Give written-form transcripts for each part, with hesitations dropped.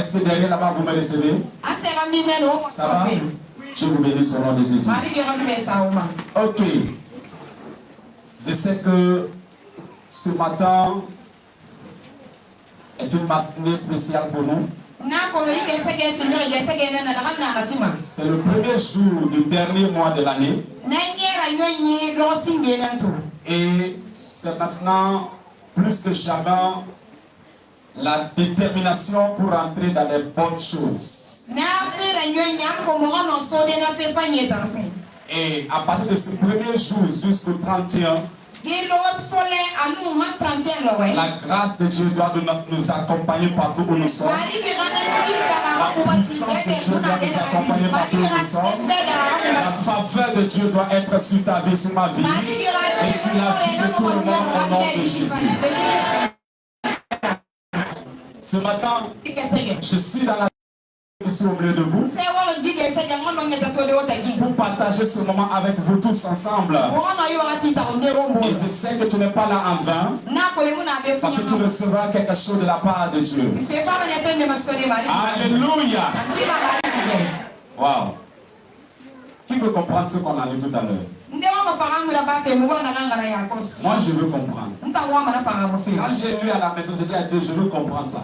Est-ce que derrière là-bas vous me recevez? Ça va? Je vous bénis au nom de Jésus. Ok. Je sais que ce matin est une matinée spéciale pour nous. C'est le premier jour du dernier mois de l'année. Et c'est maintenant plus que jamais la détermination pour entrer dans les bonnes choses. Et à partir de ce premier jour jusqu'au 31, la grâce de Dieu doit nous accompagner partout où nous sommes. La puissance de Dieu doit nous accompagner partout où nous sommes. La faveur de Dieu doit être sur ta vie, sur ma vie et sur la vie de tout le monde au nom de Jésus. Ce matin, je suis dans la ici au milieu de vous pour partager ce moment avec vous tous ensemble. Et je sais que tu n'es pas là en vain, parce que tu recevras quelque chose de la part de Dieu. Alléluia. Wow. Qui veut comprendre ce qu'on a lu tout à l'heure? Moi je veux comprendre. Quand j'ai lu à la maison, j'ai dit je veux comprendre ça.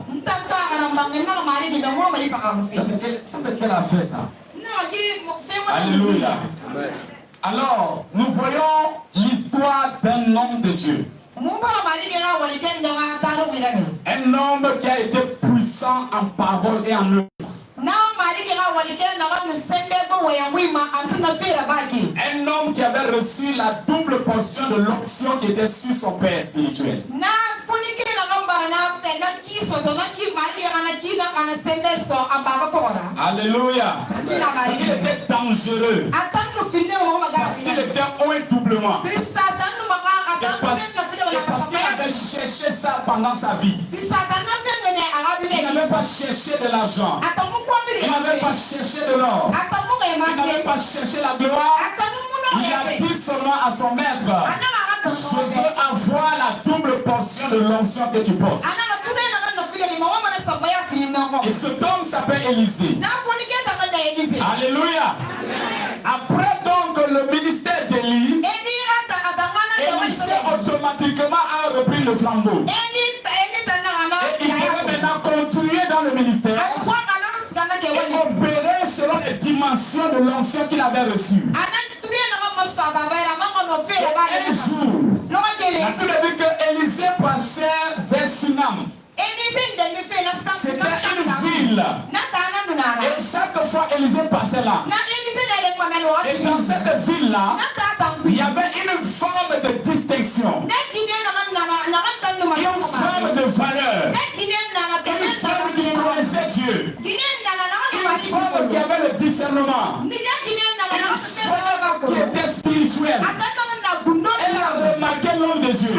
C'est qu'elle a fait ça. Alléluia. Alors, nous voyons l'histoire d'un homme de Dieu. Un homme qui a été puissant en parole et en œuvre. Un homme qui avait reçu la double portion de l'onction qui était sur son père spirituel. Alléluia. Il était dangereux parce qu'il était haut et doublement. Parce qu'il avait cherché ça pendant sa vie. Il n'avait pas cherché de l'argent. Il n'avait pas cherché de l'or. Il n'avait pas cherché la gloire. Il a dit seulement à son maître, je veux avoir la double portion de l'onction que tu portes. Et cet homme s'appelle Élisée. Alléluia. Après donc le ministère d'Élie, Élisée automatiquement a repris le flambeau. Et il devait maintenant continuer dans le ministère et opérer selon les dimensions de l'onction qu'il avait reçue. Un jour, la Bible dit que Élisée passait vers Sunam. C'était une ville. Et chaque fois Élisée passait là. Et dans cette ville-là, il y avait une forme de distinction. Une forme de valeur. Une forme qui connaissait Dieu. Une forme qui avait le discernement. Une forme qui était spirituelle. Elle a remarqué l'homme de Dieu.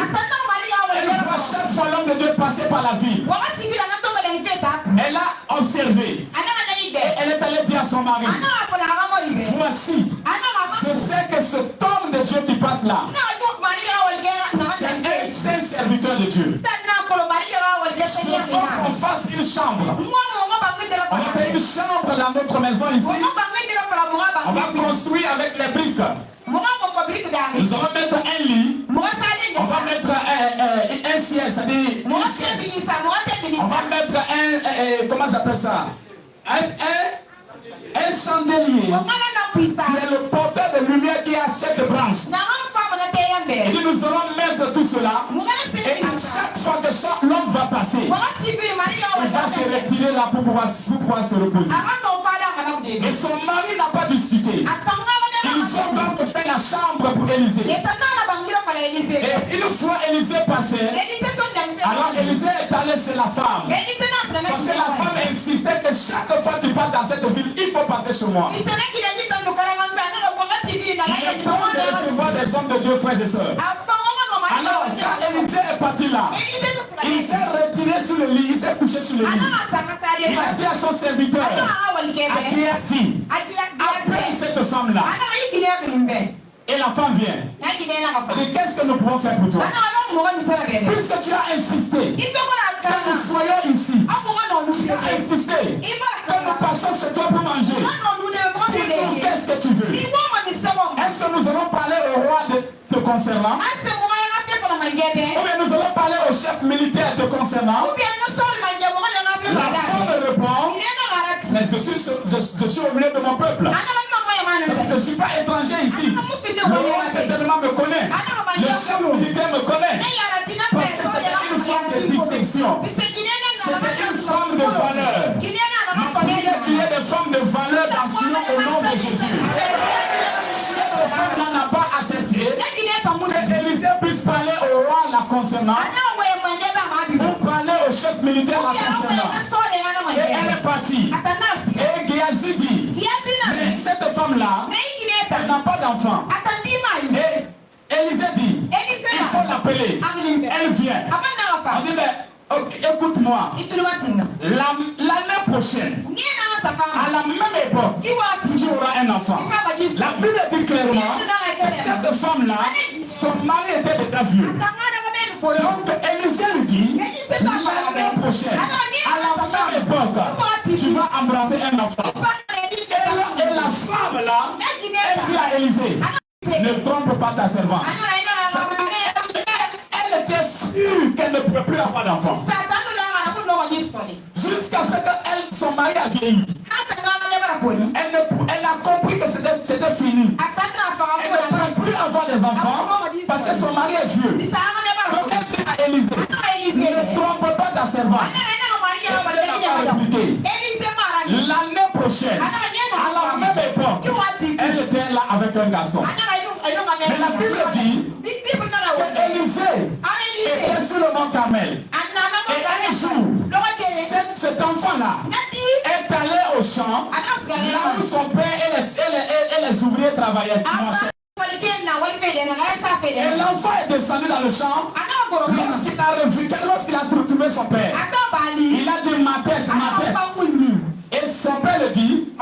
Elle voit chaque fois l'homme de Dieu passer par la ville. Elle a observé. Et elle est allée dire à son mari, voici, je sais que cet homme de Dieu qui passe là, c'est un saint serviteur de Dieu. Je veux qu'on fasse une chambre. On va faire une chambre dans notre maison ici. On va construire avec les briques. Nous allons mettre un lit. On va mettre un siège, c'est-à-dire une chaise. On va mettre un, comment j'appelle ça? Un chandelier qui est le porteur de lumière qui a 7 branches. Et nous allons mettre tout cela. Et à chaque fois que l'homme va passer, il va se retirer là pour pouvoir se reposer. Et son mari n'a pas discuté. Ils ont donc fait la chambre pour Élisée. Et une fois Élisée passé, alors Élisée est allé chez la femme. Parce que la femme insistait que chaque fois que tu passes dans cette ville, il faut passer chez moi. Il est bon de recevoir des hommes de Dieu, frères et sœurs. Alors, quand Élisée est parti là, il s'est retiré sur le lit, il s'est couché sur le lit. Il a dit à son serviteur, Abiati, après cette femme-là, la femme vient. Et qu'est-ce que nous pouvons faire pour toi? Puisque tu as insisté que nous soyons ici, tu as insisté que nous passions chez toi pour manger. Dis-nous, qu'est-ce que tu veux? Est-ce que nous allons parler au roi te concernant? Ou bien nous allons parler au chef militaire te concernant? La femme répond, mais je suis au milieu de mon peuple. Je ne suis pas étranger ici. Le roi certainement me connaît. Le chef militaire me connaît. Parce que c'était une forme de distinction. C'était une forme de valeur. Nous prions qu'il y ait des formes de valeur dans Sion au nom de Jésus. Cette femme n'a pas accepté que Élisée puisse parler au roi la concernant ou parler au chef militaire la concernant. Et elle est partie. Et Géasi dit, mais cette femme-là, elle n'a pas d'enfant. Et Élisée dit, il faut l'appeler. Elle vient. On dit, mais écoute-moi. L'année prochaine, à la même époque, tu auras un enfant. La Bible dit clairement, cette femme-là, son mari était déjà vieux. Donc Élisée lui dit, l'année prochaine, à la même époque, tu vas embrasser un enfant. Et la femme-là, elle dit à Élisée, ne trompe pas ta servante. Elle était sûre qu'elle ne pouvait plus avoir d'enfant. Jusqu'à ce que son mari a vieilli. Elle a compris que c'était fini. Elle ne peut plus avoir des enfants parce que son mari est vieux. Donc elle dit à Élisée, ne trompe pas ta servante. L'année prochaine, à la même époque, elle était là avec un garçon. Mais la Bible dit qu'Élisée était sur le mont Carmel. Et un jour, cet enfant-là est allé au champ, là où son père et les ouvriers travaillaient. Et l'enfant est descendu dans le champ. Lorsqu'il a trouvé son père, il a dit ma tête. Et son père le dit,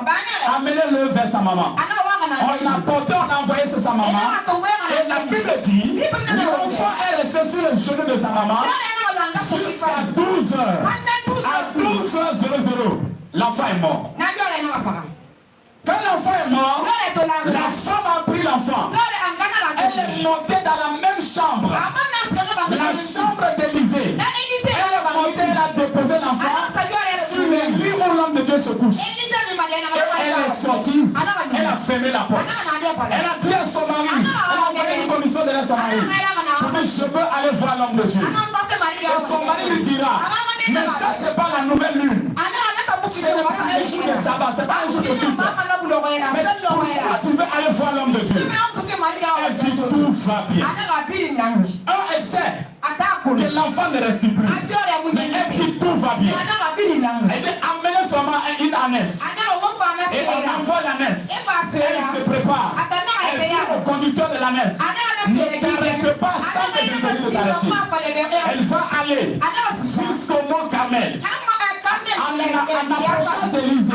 amenez-le vers sa maman. On l'a porté, on a envoyé sur sa maman. Et la Bible dit, l'enfant est resté sur le genou de sa maman jusqu'à 12 heures. À 12h00, l'enfant est mort. Quand l'enfant est mort, la femme a pris l'enfant. Elle est montée dans la même chambre. La chambre d'Élisée. Elle est montée, elle a déposé l'enfant sur le lit où l'homme de Dieu se couche. Et elle est sortie. Elle a fermé la porte. Elle a dit à son mari, elle a envoyé une commission de son mari. Pour dire, je veux aller voir l'homme de Dieu. Et son mari lui dira, mais ça c'est pas la nouvelle lune. Ce n'est pas un jour de sabbat, c'est pas un jour de culte. Mais pourquoi tu veux aller voir l'homme de Dieu? Elle dit tout va bien. Un essaie que l'enfant ne reste plus. Mais elle dit tout va bien. Elle dit amenez seulement une ânesse. Et on envoie l'ânesse. Elle se prépare. Elle dit au conducteur de l'ânesse, ne t'arrête pas sans que je ne te t'arrêter. Elle va aller jusqu'au mont Carmel. En approchant d'Élisée,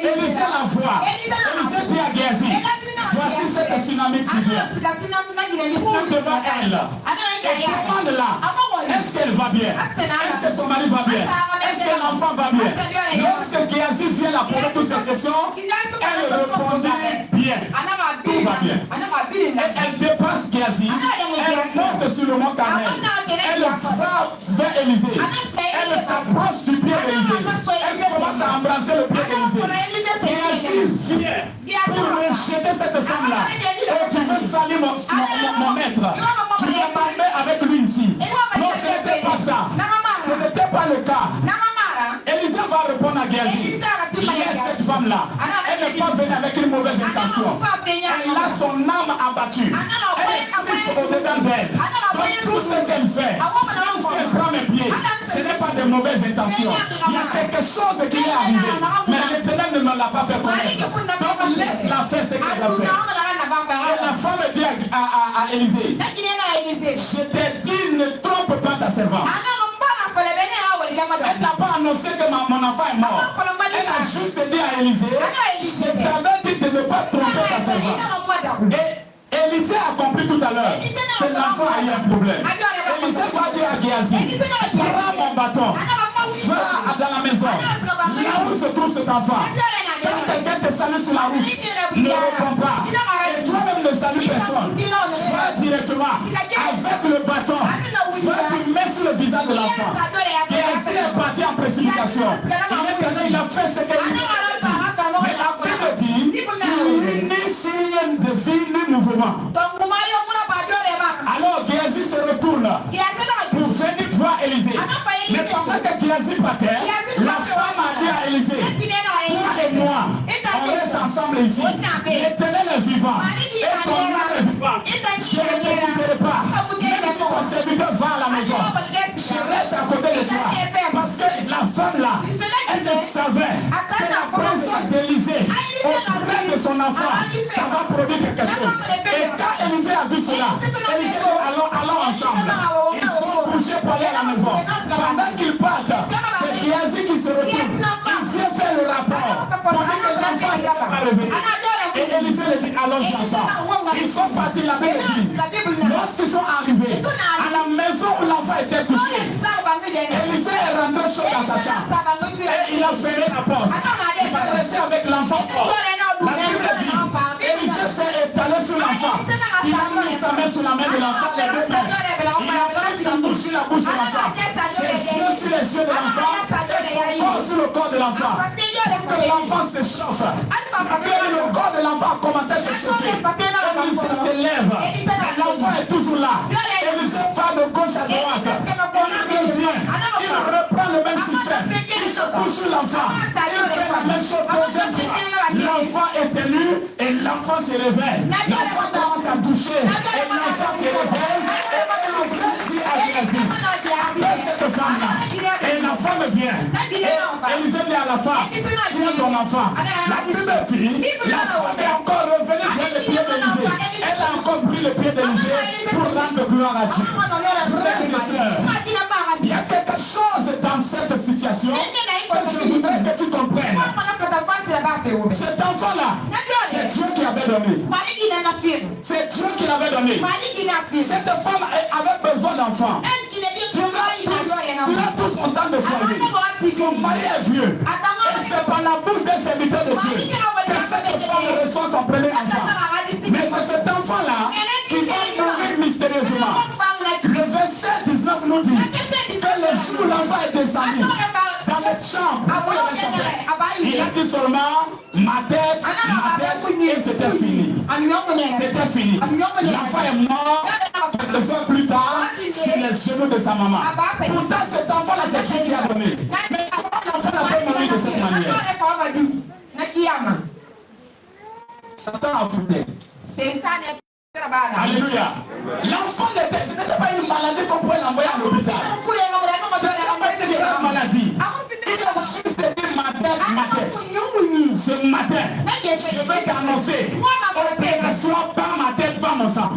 Élisée la voit. Élisée dit à Géasi, voici cette tsunamite qui vient. Cours devant elle. Et demande-la, est-ce qu'elle va bien? Est-ce que son mari va bien? Est-ce que l'enfant va bien? Lorsque Géasi vient la poser toutes ces questions, elle répondait bien. Tout va bien. Et elle dépasse Géasi. Elle monte sur le mont Carmel. Elle va vers Élisée. Elle s'approche du pied d'Élisée. Elle commence à embrasser le pied d'Élisée. Géasi vient pour rejeter cette femme-là. Et tu veux salir mon maître. Tu veux m'emmener avec lui ici. Non, ce n'était pas ça. Ce n'était pas le cas. Élisée va répondre à Géasi. Laisse cette femme-là. Elle n'est pas venue avec une mauvaise intention. Elle a son âme abattue. Elle est plus au-dedans d'elle. Donc tout ce qu'elle fait, lorsqu'elle prend mes pieds, ce n'est pas de mauvaises intentions. Il y a quelque chose qui est arrivé. Mais l'Éternel ne me l'a pas fait connaître. Donc laisse-la faire ce qu'elle a fait. Et la femme dit à Élisée, je t'ai dit, ne trompe pas ta servante. Elle n'a pas annoncé que mon enfant est mort. Elle a juste dit à Élisée, je t'avais dit de ne pas tromper ta servante. Et Élisée a compris tout à l'heure que l'enfant a eu un problème. Élisée va dire à Géasi, prends mon bâton, va dans la maison, là où se trouve cet enfant. Quand quelqu'un te salue sur la route, ne réponds pas. Et toi-même ne salue personne. Va directement avec le bâton. Va tu mets sur le visage de l'enfant. Géasi est parti en précipitation. Il a fait ce qu'il dit. Mais la Bible dit, il n'y a ni signe de vie ni mouvement. Alors Géasi se retourne pour venir voir Élisée. Mais pendant que Géasi partait, la femme a dit à Élisée, toi et moi, on reste ensemble ici. L'Éternel est vivant. Et ton âme est vivante. Je ne te quitterai pas. Même si ton serviteur va à la maison, je reste à côté de toi. Parce que la femme là, elle ne savait que la présence d'Élisée auprès de son enfant, ça va produire quelque chose. Et quand Élisée a vu cela, Élisée dit allons ensemble. Ils sont bougés pour aller à la maison. Pendant qu'ils partent, c'est Géasi qui se retrouve. Il vient faire le rapport pour dire que l'enfant n'est pas arrivé. Et Élisée lui dit allons ensemble. Ils sont partis, la Bible dit. Lorsqu'ils sont arrivés à la maison où l'enfant était couché, Élisée est rentré chaud dans sa chambre. Et il a fermé la porte. Il va rester avec l'enfant. La Bible dit, Élisée s'est étalé sur l'enfant. Il a mis sa main sur la main de l'enfant, les deux mains. Il a mis sa bouche sur la bouche de l'enfant. Ses yeux sur les yeux de l'enfant. Son corps sur le corps de l'enfant. Pour que l'enfant se chauffe. Et le corps de l'enfant a commencé à se chauffer. Élisée se lève. L'enfant est toujours là. Élisée va de gauche à droite. Il revient. Il reprend le même système. Il se touche sur l'enfant. Il fait la même chose deuxième fois. L'enfant est tenu et l'enfant se réveille. L'enfant commence à toucher et l'enfant se réveille. Et Élisée dit à Géasi, appelle cette femme-là. Et l'enfant me vient. Et Élisée dit à la femme, tiens ton enfant. La Bible dit, la femme est encore revenue vers les pieds d'Élisée. Elle a encore pris les pieds d'Élisée pour rendre gloire à Dieu. Frères et sœurs, il y a quelque chose dans cette situation que je voudrais que tu comprennes. Cet enfant-là, c'est Dieu qui avait donné. C'est Dieu qui l'avait donné. Cette femme avait besoin d'enfants. Il a tout son temps de foyer. Son mari est vieux. Et c'est par la bouche des serviteurs de Dieu que cette femme reçoit son premier enfant. Mais c'est cet enfant-là qui va mourir mystérieusement. Le verset 19 nous dit que le jour où l'enfant est descendu dans la chambre, il a dit seulement ma tête, et c'était fini. C'était fini. L'enfant est mort quelques heures plus tard sur les genoux de sa maman. Pourtant, cet enfant-là, c'est Dieu qui a donné. Mais pourquoi l'enfant n'a pas mourir de cette manière? Satan a foutu. Alléluia. L'enfant ce n'était pas une maladie qu'on pouvait l'envoyer à l'hôpital. Ce n'était pas une grave maladie. Il a juste dit ma tête. Ce matin, je vais t'annoncer opération par ma tête, par mon sang.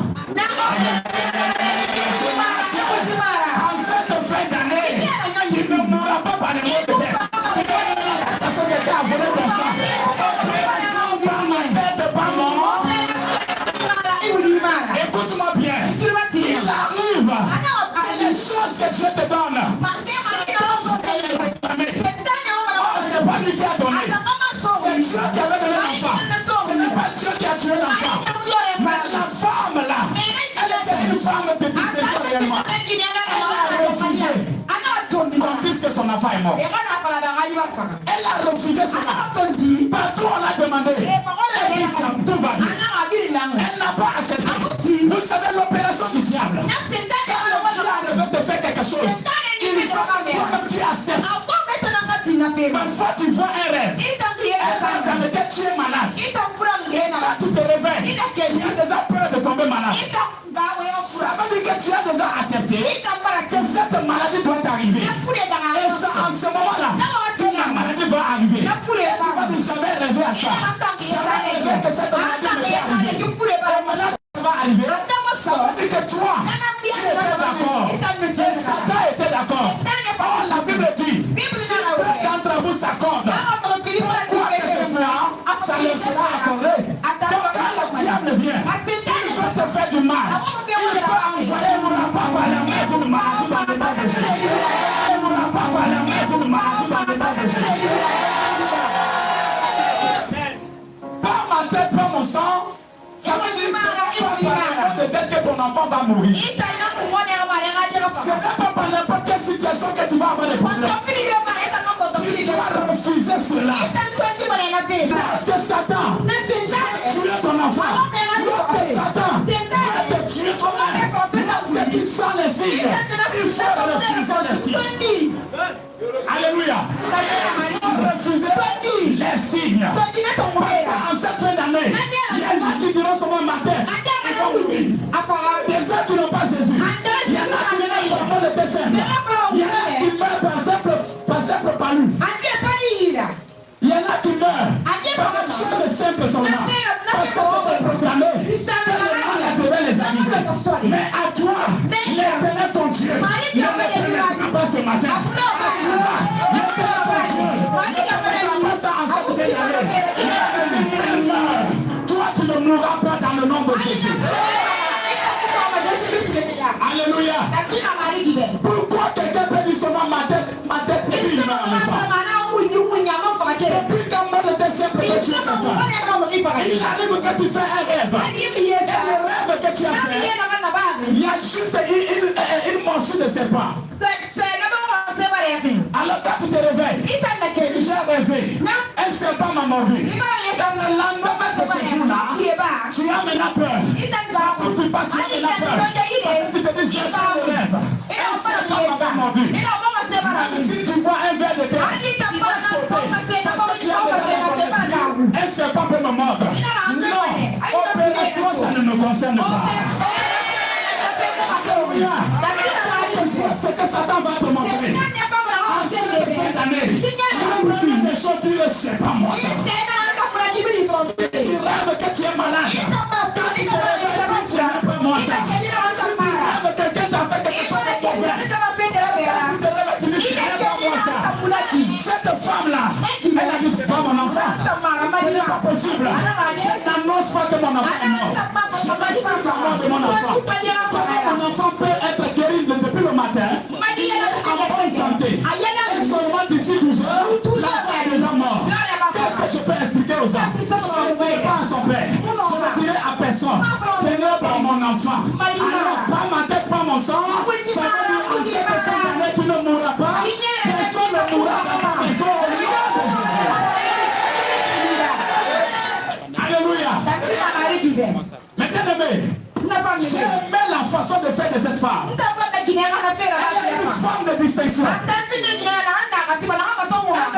En cette fin d'année, tu ne mourras pas par le mot de tête. Parce que quelqu'un a volé ton sang. Opération par ma tête, par mon sang. Écoute-moi bien. Il arrive à les choses que Dieu te donne. C'est pas lui qui a donné. C'est Dieu qui avait donné l'enfant. Ce n'est pas Dieu qui a tué l'enfant. Mais la femme là, elle était une femme de discrétion réellement. Elle a refusé qu'on dise que son enfant est mort. Elle a refusé cela. Partout on l'a demandé. Elle dit ça, tout va bien. Elle n'a pas accepté. Vous savez l'opération du diable. Quand le diable veut te faire quelque chose, il faut que toi-même tu acceptes. Parfois tu vois un rêve. Dans lequel tu es malade. Quand tu te réveilles, tu as déjà peur de tomber malade. Ça veut dire que tu as déjà accepté que cette maladie doit t'arriver. Et ça, en ce moment-là, la maladie va arriver. Et tu vas ne jamais rêver à ça. Jamais rêver que cette maladie ne va arriver. La maladie va arriver. Ça veut dire que toi, tu étais d'accord. Et Satan était d'accord. Or, la Bible dit, si deux d'entre vous s'accordent, quoi que ce soit, ça leur sera accordé. Donc, quand le diable vient, il va te faire sang, ça veut dire que ce n'est pas peut-être que ton enfant va mourir. Ce n'est pas par n'importe quelle situation que tu vas avoir des problèmes. Tu dois refuser cela. Parce que Satan va tuer ton enfant. Parce que Satan va te tuer toi-même. Parce qu'il sent les signes. Il faut refuser les signes. Alléluia. Refuser les signes. En cette fin d'année, il y en a qui diront seulement ma tête. Ils vont mourir. Des gens qui n'ont pas Jésus. Il y en a qui meurent pendant le décembre. Il y en a qui meurent par simple palu. Il y en a qui meurent par des choses simples seulement. Parce que c'est proclamé que le mal devait les arriver. Mais à toi, l'Éternel ton Dieu, ne me permettra pas ce matin. À toi, l'Éternel ton Dieu, ne me permettra pas ça en cette fin d'année. Toi, tu ne mourras pas dans le nom de Jésus. Alléluia. Pourquoi quelqu'un peut dire seulement ma tête et puis il meurt en même temps? Depuis quand même le décembre que tu es quelqu'un, il arrive que tu fais un rêve. Et le rêve que tu as fait, il y a juste une morsure de ses pas. Alors quand tu te réveilles, j'ai rêvé, un serpent m'a mordu. Dans le lendemain de ce jour-là, tu as maintenant peur. Quand tu pars, tu as maintenant peur. Parce que tu te dis, j'ai fait le rêve. Un serpent m'avait mordu. Même si tu vois un verre de terre, il va sauter. Parce que tu as besoin. Un serpent peut me mordre. Non, opération, ça ne nous concerne pas. Alléluia. C'est que Satan va te montrer. En cette fin d'année, des choses tu ne sais pas moi ça. Si tu rêves que tu es malade, tu ne sais pas moi ça. Si tu rêves que quelqu'un t'a fait quelque chose de mauvais, tu ne sais pas moi ça. Cette femme-là, elle a dit c'est pas mon enfant. Ce n'est pas possible. Je n'annonce pas que mon enfant est mort. Je n'annonce pas la mort de mon enfant. Mon enfant peut être guéri depuis le matin. En bonne santé. Et seulement d'ici 12 heures, l'enfant est déjà mort. Qu'est-ce que je peux expliquer aux gens? Je ne dirai pas à son père. Je ne dirai à personne. Seigneur, par mon enfant. Alors, pas ma tête, pas mon sang. Ça veut dire en cette fin d'année, tu ne mourras pas. Personne ne mourra dans ta maison au nom de Jésus. Alléluia. Maintenant, j'aimais la façon de faire de cette femme. Elle est une femme de distinction. Elle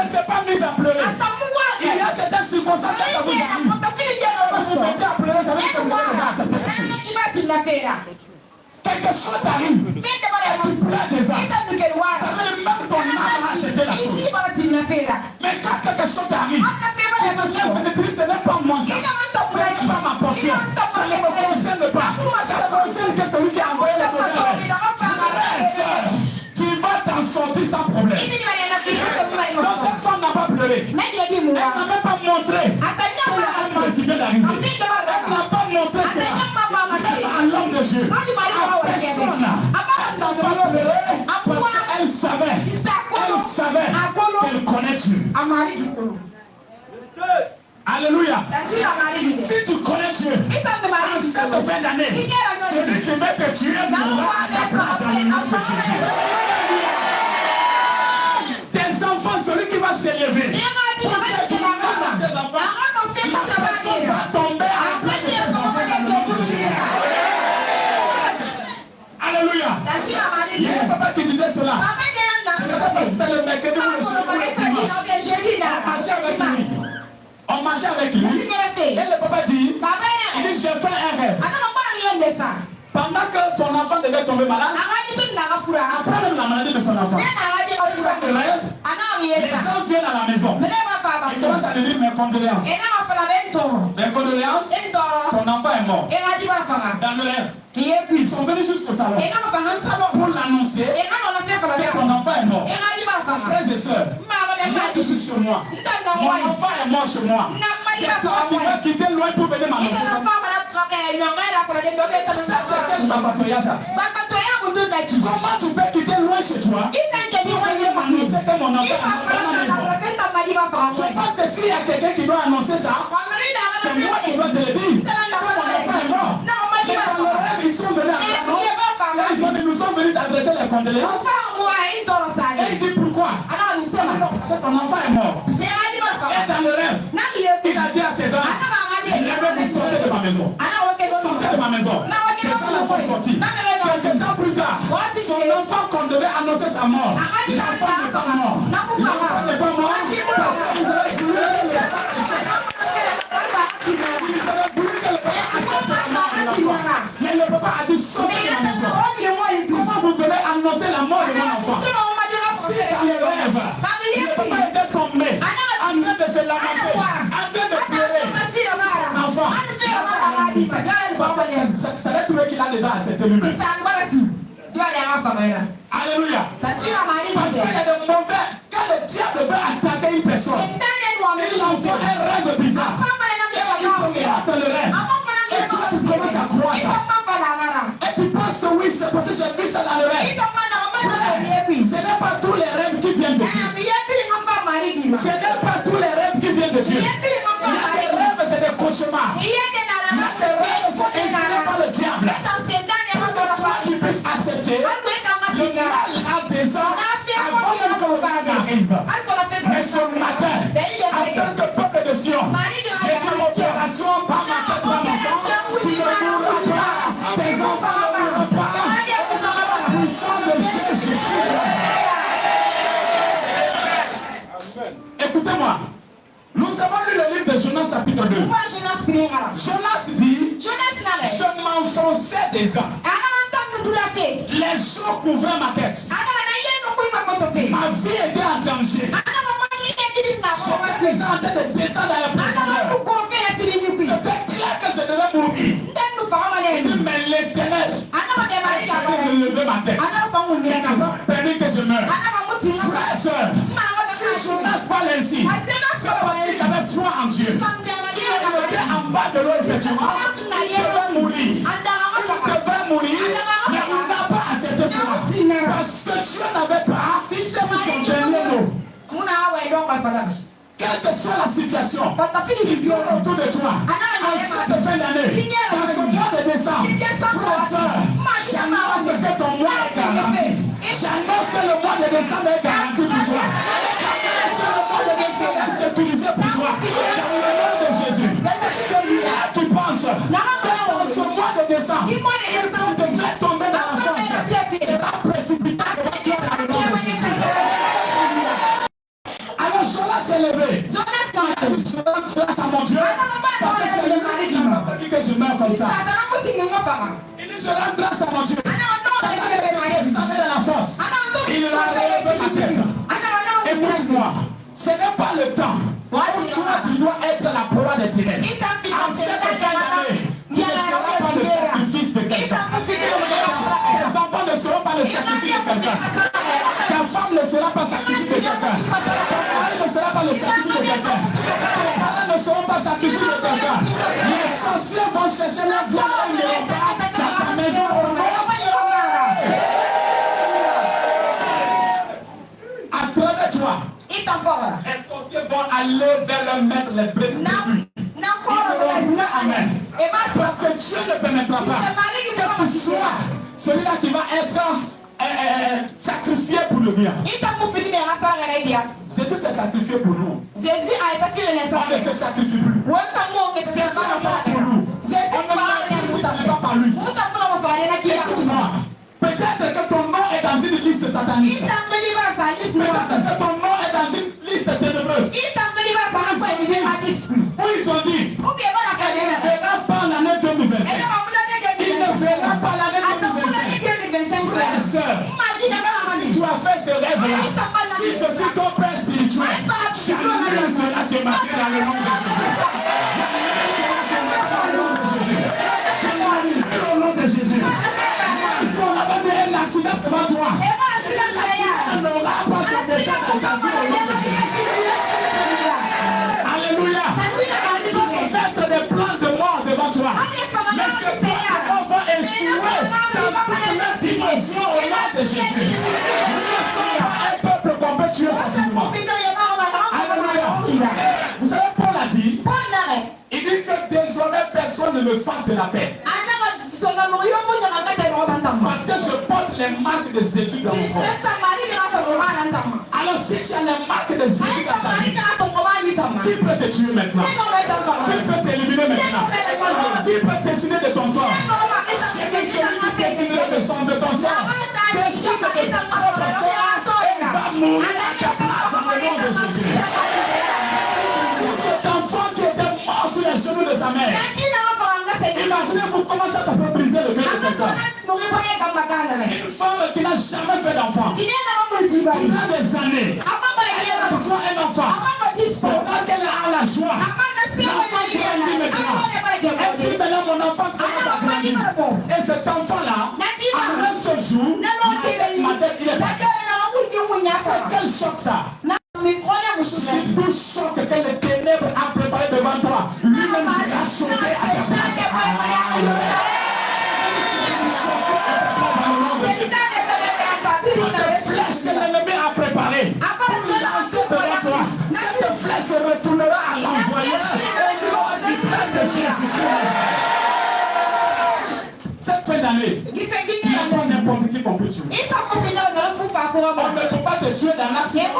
ne s'est pas mise à pleurer. Il y a certaines circonstances que ça vous arrive. Parce que quand tu as pleuré, ça veut dire que vous avez accepté quelque chose. Quelque chose t'arrive. Tu pleures déjà. Ça veut dire même ton âme a accepté la chose. Mais quand quelque chose t'arrive, ce n'est pas moi ça. Ce n'est pas ma portion. Ça ne me concerne pas. Ça concerne que celui qui a envoyé le bonheur. Tu vas t'en sortir sans problème. Donc cette femme n'a pas pleuré. Elle n'a même pas montré qui vient d'arriver. Elle n'a pas montré cela. Même à l'homme de Dieu. À personne. Elle n'a pas pleuré parce qu'elle savait qu'elle connaît Dieu. Alléluia. Si tu connais Dieu, en cette fin d'année, celui qui va te tuer mourra à ta place dans le nom de Jésus. Tes enfants, celui qui va s'élever, va tomber après tes enfants dans le nom de Jésus. Alléluia. Il y a un papa qui disait cela. C'était le mercredi ou le dimanche. On marchait avec lui. Et le papa dit, il dit, j'ai fait un rêve. Pendant que son enfant devait tomber malade, après même la maladie de son enfant, il fait le rêve. Les gens viennent à la maison. Ils commencent à lui dire mes condoléances. Mes condoléances, ton enfant est mort. Dans le rêve. Ils sont venus jusqu'au salon pour l'annoncer que ton enfant est mort. Frères et sœurs, moi je suis chez moi. Mon enfant est mort chez moi. C'est toi qui vas quitter loin pour venir m'annoncer ça. Ça c'est quel babatoya ça? Comment tu peux quitter loin chez toi pour venir m'annoncer que mon enfant est mort dans la maison? Je pense que s'il y a quelqu'un qui doit annoncer ça, c'est moi qui dois te le dire. condoléances. Et il dit pourquoi? Parce que ton enfant est mort. Et dans le rêve, il a dit à ses enfants, vous sortez de ma maison. Sortez de ma maison. Ces enfants sont sortis. Quelques temps plus tard, son enfant qu'on devait annoncer sa mort, l'enfant n'est pas mort. L'enfant n'est pas mort parce qu'ils avaient voulu que le papa accepte la mort de l'enfant. Mais le papa a dit sortez de ma maison. Comment vous venez annoncer la mort de mon enfant? Si dans le rêve, le papa était tombé en train de se lamenter, en train de pleurer son enfant. Ça veut trouver qu'il a déjà accepté lui-même. Alléluia. Parce qu'il y a de mauvais. Quand le diable veut attaquer une personne, il envoie un rêve bizarre. Et il commente le rêve. Et toi, tu commences à croire ça. Et tu penses que oui, c'est parce que j'ai vu ça dans le rêve. Ce n'est pas tous les rêves qui viennent de Dieu. Ce n'est pas tous les rêves qui viennent de Dieu. Les rêves, c'est des cauchemars. Les rêves sont inspirés par le diable. Pour que toi, tu puisses accepter le mal à des ans avant même que le mal n'arrive. Mais ce matin, en tant que peuple de Sion, j'ai une opération par ma tête, par mon sang. Tu ne mourras pas. Tes enfants ne mourront pas. Puissant de Jésus-Christ. Écoutez-moi. Nous avons lu le livre de Jonas chapitre 2. Jonas dit, je m'enfonçais des ans. Les jours couvraient ma tête. Ma vie était en danger. J'étais déjà en train de descendre dans la profondeur. C'était clair que je devais mourir. Il dit, mais l'Éternel a fait de lever ma tête. Il n'a pas permis que je meure. Frères et sœurs, si Jonas parle ainsi, c'est parce qu'il avait foi en Dieu. Si il était en bas de l'eau, effectivement, il devait mourir. Il devait mourir, mais il n'a pas accepté cela. Parce que Dieu n'avait pas son dernier mot. Quelle que soit la situation qui tourne autour de toi, en cette fin d'année, dans ce mois de décembre, frères et sœurs, j'annonce que ton mois est garanti. J'annonce que le mois de décembre est garanti pour toi. J'annonce que le mois de décembre est sécurisé pour toi. Dans le nom de Jésus, celui-là qui pense que dans ce mois de décembre, tu devrais tomber dans la force, c'est la précipitation de Dieu dans le nom de Jésus. Alors Jonas s'est levé. Je rends grâce à mon Dieu parce que c'est lui qui m'a permis que je meure comme ça. Il dit je rends grâce à mon Dieu. Il descendait dans la force. Il a relevé ma tête. Écoute-moi, ce n'est pas le temps où toi tu dois être la proie des ténèbres. En cette fin d'année, tu ne seras pas le sacrifice de quelqu'un. Tes enfants ne seront pas le sacrifice de quelqu'un. Ta femme ne sera pas sacrifice de quelqu'un. Ton mari ne sera pas le sacrifice de quelqu'un. Tes parents ne seront pas sacrifice de quelqu'un. Les sorciers vont chercher la viande dans ta maison au nom. À travers toi, les sorciers vont aller vers leur maître, les brebis. Amen. Parce que Dieu ne permettra pas que tu sois celui-là qui va être sacrifié pour le bien. Jésus s'est sacrifié pour nous. On ne se sacrifie plus. C'est ça pour nous. On ne sacrifie pas par lui. Écoute-moi. Peut-être que ton nom est dans une liste satanique. Peut-être que ton nom est dans une liste ténébreuse. Où ils ont dit, il ne fera pas l'année 2025. Il ne fera pas l'année 2025. Frères et sœurs, si tu as fait ce rêve-là, si je suis ton père spirituel, j'annule cela ce matin dans le nom de Jésus. J'annule au nom de Jésus. Si on avait mis un accident devant toi, on n'aura pas ce dessin dans ta vie au nom de Jésus. Alléluia. On va mettre des plans de mort devant toi. Mais ce plan va échouer dans toute la dimension au nom de Jésus. Nous ne sommes pas un peuple qu'on peut tuer facilement. Alléluia. Vous savez, Paul a dit, il dit que désormais personne ne me fasse de la paix. Parce que je porte les marques de Jésus dans mon corps. Alors si tu as les marques de Jésus dans ta vie, qui peut te tuer maintenant? Qui peut t'éliminer maintenant? Qui peut décider de ton sort? Celui qui décide de ton sort, décide de son propre sort, il va mourir à ta place dans le nom de Jésus. Si cet enfant qui était mort sur les genoux de sa mère, imaginez-vous comment ça peut briser le cœur de quelqu'un. Une femme qui n'a jamais fait d'enfant, qui a des années, a besoin d'un enfant, pendant qu'elle a la joie, l'enfant grandit maintenant. Elle dit maintenant mon enfant commence à grandir. Et cet enfant-là, après ce jour, ma tête il est parti. C'est quel choc ça? C'est tout choc que les ténèbres a préparé devant toi. Lui-même l'a choqué à ta place. Toutes les flèches que l'ennemi a préparées pour lancer devant toi, cette flèche se retournera à l'envoyeur et gloire suprême de Jésus-Christ. Cette fin d'année, tu n'as pas n'importe qui qu'on peut tuer. On ne peut pas te tuer dans l'accident.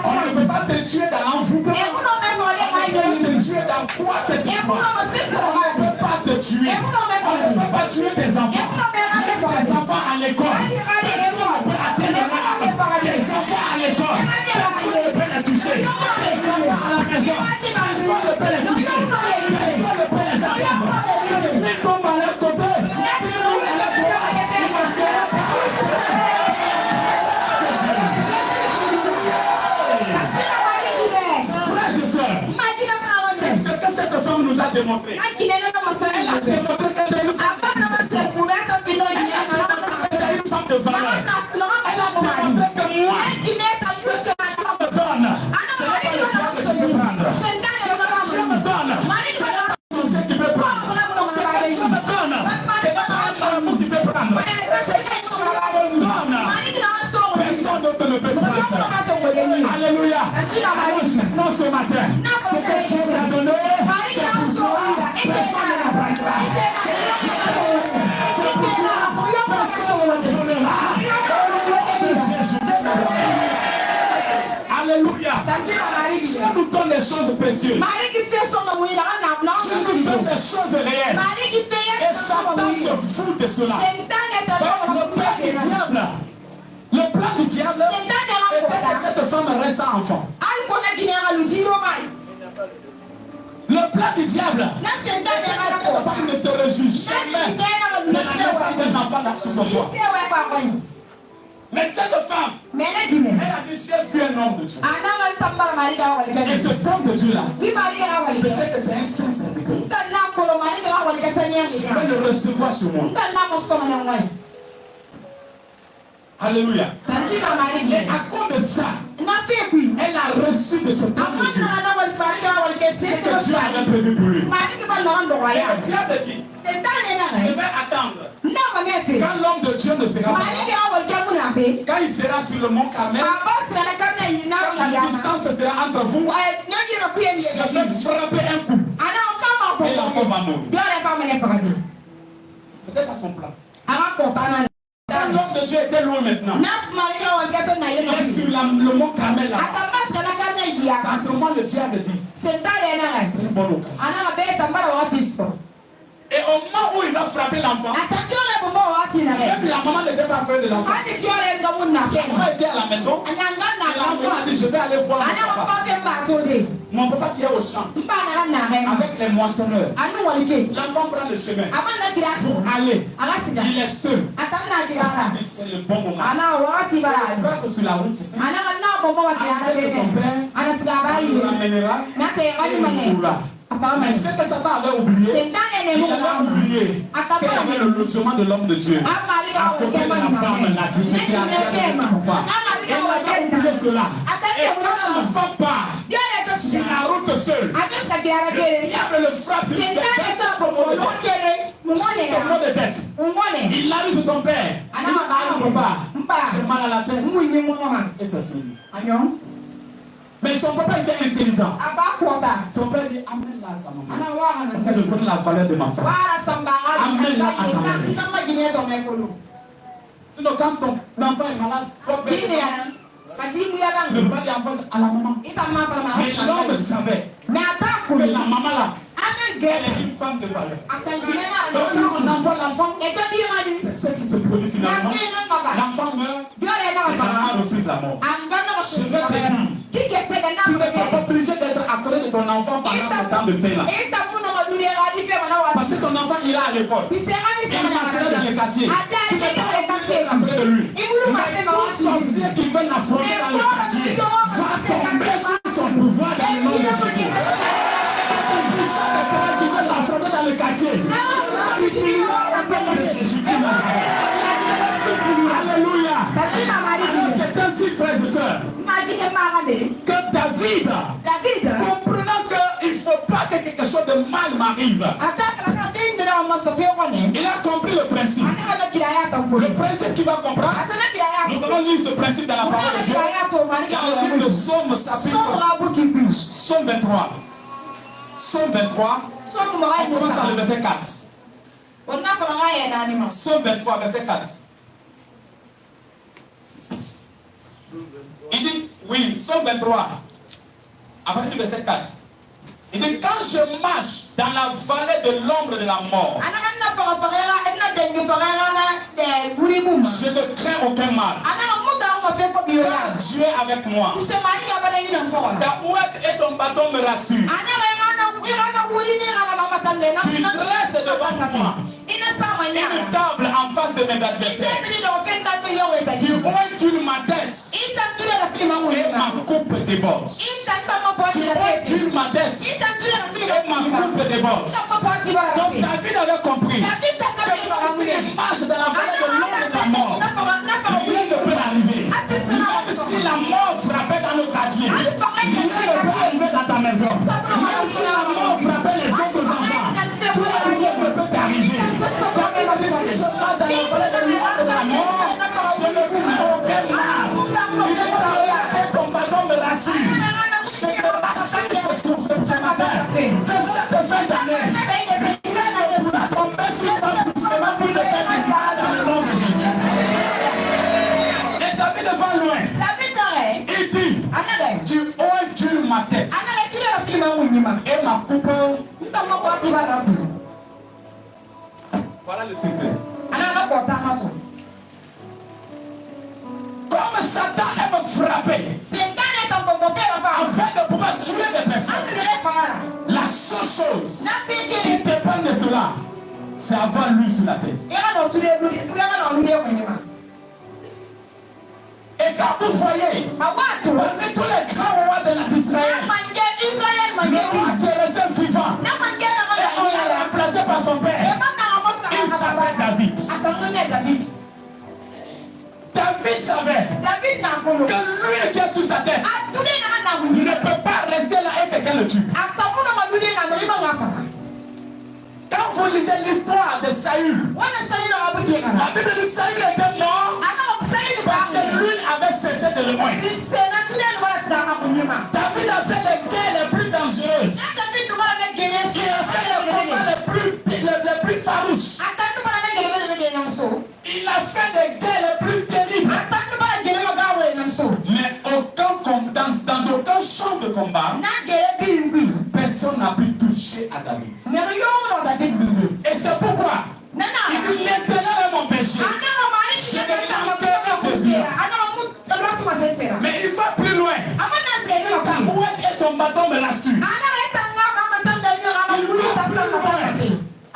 On ne peut pas te tuer dans l'envoûtement. On ne peut pas te tuer dans quoi que ce soit. On ne peut pas te tuer. On ne peut pas tuer tes enfants. Tes enfants à l'école. Tes enfants à l'école. Personne ne peut les toucher. Tes enfants à la maison. Personne ne peut les toucher. Personne ne peut les atteindre. Ils tombent à leur côté. Frères et sœurs, c'est ce que cette femme nous a démontré. Elle a démontré qu'elle est une femme de valeur. Elle a démontré que moi, ce que Dieu me donne, ce n'est pas le diable qui peut prendre. Ce que Dieu me donne, ce n'est pas le qui peut prendre. Ce que Dieu me donne, ce n'est pas l'amour qui peut prendre. Ce que Dieu me donne, personne d'autre ne peut prendre ça. Alléluia. Non, ce matin, ce que Dieu t'a donné, c'est pour toi. Personne ne la prendra. C'est pour toi. Personne ne la volera. Alléluia. Dieu nous donne des choses précieuses. Dieu nous donne des choses réelles. Et Satan se fout de cela. Le plan du diable était que cette femme reste enfant. Le plan du diable était que cette femme ne se réjouit jamais de la naissance d'un enfant sous son toit. Mais cette femme, elle a dit, j'ai vu un homme de Dieu. Et ce homme de Dieu là, je sais que c'est un saint serviteur. Je vais le recevoir chez moi. Alléluia. Et à cause de ça, elle a reçu de ce homme de Dieu ce que Dieu avait prévu pour lui. Et le diable dit, je vais attendre. Quand l'homme de Dieu ne sera pas là, quand il sera sur le mont Carmel, quand la distance sera entre vous, je vais frapper un coup. Et l'enfant va mourir. C'était ça son plan. Quand l'homme de Dieu était loin maintenant, il est sur le mont Carmel là. C'est à ce moment le diable dit, c'est une bonne occasion. Et au moment où il va frapper l'enfant, même la maman n'était pas près de l'enfant. La maman était à la maison. Et l'enfant a dit, je vais aller voir mon papa. Mon papa qui est au champ avec les moissonneurs. L'enfant prend le chemin pour aller. Il est seul. C'est le bon moment. Il frappe sur la route ici. Après son père, il le ramènera et il mourra. Mais ce que Satan avait oublié, il avait oublié qu'il y avait le logement de l'homme de Dieu à côté de la femme là qui était à terre de son femme. Et il avait oublié cela. Et quand l'enfant part sur la route seule, le diable le frappe sur son de tête. Il arrive sur son père. Il dit, papa, j'ai mal à la tête. Et c'est fini. Mais son papa était intelligent. Son père dit, amène-la à sa maman. Je connais la valeur de ma femme. Amène-la à sa maman. Sinon, quand ton enfant est malade, le bas d'enfant à la maman. Mais l'homme savait que la maman là, elle est une femme de valeur. Donc quand on envoie l'enfant, c'est ce qui se produit finalement. L'enfant meurt, et la maman refuse la mort. Je vais te dire, tu n'es pas obligé d'être à côté de ton enfant pendant ce temps de fait là. Parce que ton enfant ira à l'école. Il marchera dans les quartiers. Tu n'es pas obligé d'être à côté de lui. Mais tout sorcier qui veut l'affronter dans le quartier va tomber sous son pouvoir dans le nom de Jésus. Qui veut l'affronter dans le quartier sera humilié dans le nom de Jésus-Christ Nazareth. Alléluia. Alors c'est ainsi, frères et sœurs, que David, comprenant qu'il ne faut pas que quelque chose de mal m'arrive, il a compris le principe. Le principe qu'il va comprendre, nous allons lire ce principe dans la parole de Dieu. Dans le livre de Psaume, chapitre Psaume 23. Psaume 23, on commence par le verset 4. Psaume 23, verset 4. Il dit, oui, Psaume 23, après le verset 4. Il dit, quand je marche dans la vallée de l'ombre de la mort, je ne crains aucun mal. Car Dieu est avec moi. Ta ouette et ton bâton me rassurent. Tu dresses devant moi une table en face de mes adversaires. Tu ointules ma tête et ma coupe déborde. Tu ointules ma tête et ma coupe déborde. Donc David avait compris que lorsqu'il marche dans la vallée de l'ombre de la mort, rien ne peut arriver. Même si la mort frappait dans le quartier, rien ne peut arriver dans ta maison. Même si la mort frappait les autres enfants, rien ne peut t'arriver. Si je marche dans la vallée de l'ombre de la mort, je ne crains aucun mal. Il est arrivé et ton bâton me rassure. Je te rassure ce matin que cette fin d'année, la promesse est complètement pour le faire du mal dans le nom de Jésus. Et David va loin. Il dit, tu ointules ma tête et ma coupe. Voilà le secret. Comme Satan aime frapper afin de pouvoir tuer des personnes, la seule chose qui dépend de cela, c'est avoir lui sur la tête. Et quand vous voyez, parmi tous les grands rois d'Israël, le roi qui est resté vivant, et on l'a remplacé par son père, il s'appelle David. David savait que lui qui est sur sa tête ne peut pas rester là et quelqu'un le tue. Quand vous lisez l'histoire de Saül, la Bible dit Saül était mort parce que lui avait cessé de le moindre. David a fait les guerres les plus dangereuses. Il a fait les plus farouches. Il a fait des guerres les plus terribles. Mais dans aucun champ de combat, personne n'a pu toucher à David. Et c'est pourquoi il dit l'éternel est mon péché. Je ne manquerai de rien. Mais il va plus loin. Ta ouette et ton bâton me rassurent. Il va plus loin.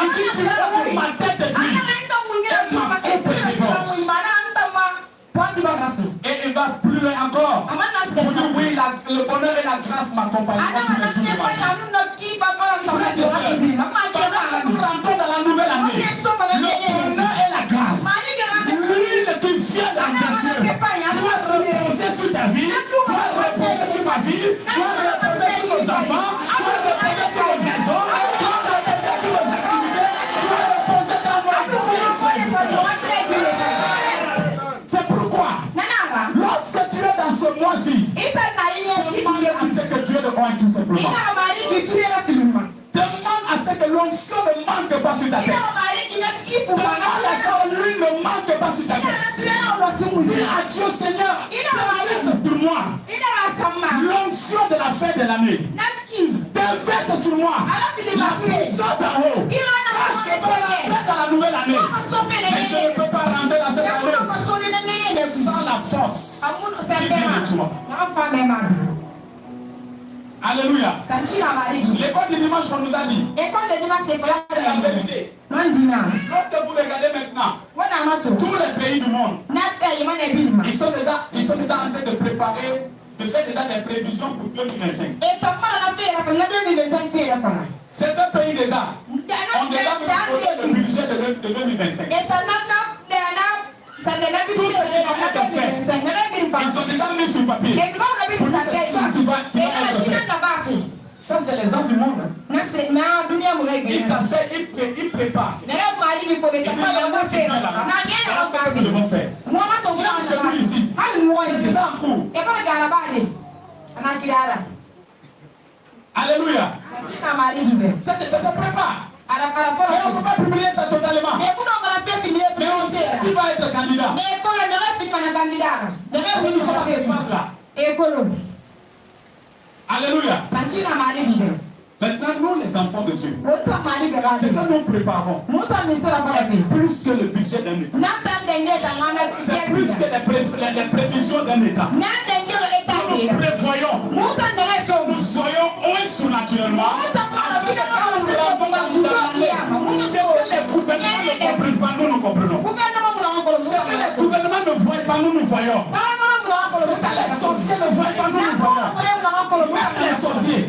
Il dit tu ouvres ma tête de vie et ma coupe déborde. Et il va plus loin encore. Pour dire oui, le bonheur et la grâce m'accompagnent tous les jours de ma vie. Nous rentrons dans la nouvelle année. Le bonheur et la grâce, l'huile qui vient des cieux, doit reposer sur ta vie, doit reposer sur ma vie, doit reposer sur nos enfants, doit reposer sur nos maisons, doit reposer sur nos activités, doit reposer dans nos vies. C'est pourquoi, lorsque tu es dans ce mois-ci, demande à ce que Dieu te voie tout simplement. Demande à ce que l'onction ne manque pas sur ta tête. Demande à ce que l'huile ne manque pas sur ta tête. Dis à Dieu, Seigneur, déverse sur moi l'onction de la fin de l'année. Déverse sur moi la puissance d'en haut. Quand je vais rentrer dans la nouvelle année, mais je ne peux pas rentrer dans cette année sans la force qui vient de toi. Alléluia. L'école du dimanche, on nous a dit. C'est la vérité. Lorsque vous regardez maintenant, tous les pays du monde, ils sont déjà en train de préparer, de faire déjà des prévisions pour 2025. Certains pays déjà ont déjà le budget de 2025. Tout ce qui va être fait, ils ont déjà mis sur papier. C'est ça qui va être fait. Ça, c'est les gens du monde. Ils essaient, ils préparent. Et puis, nous devons faire. Même chez nous ici, c'est déjà en cours. Alléluia. Ça se prépare. Mais on ne peut pas publier ça totalement. Mais on sait qui va être candidat. Nous sommes à cette phase-là. Alléluia. Maintenant, nous, les enfants de Dieu, c'est que nous préparons. Plus que le budget d'un État. C'est plus que les prévisions d'un État. Nous prévoyons. Nous soyons haut naturellement. Ce que les gouvernements ne comprennent pas, nous comprenons. Ce que les gouvernements ne voient pas, nous voyons. Ce que les sorciers ne voient pas, nous voyons. Même les sorciers.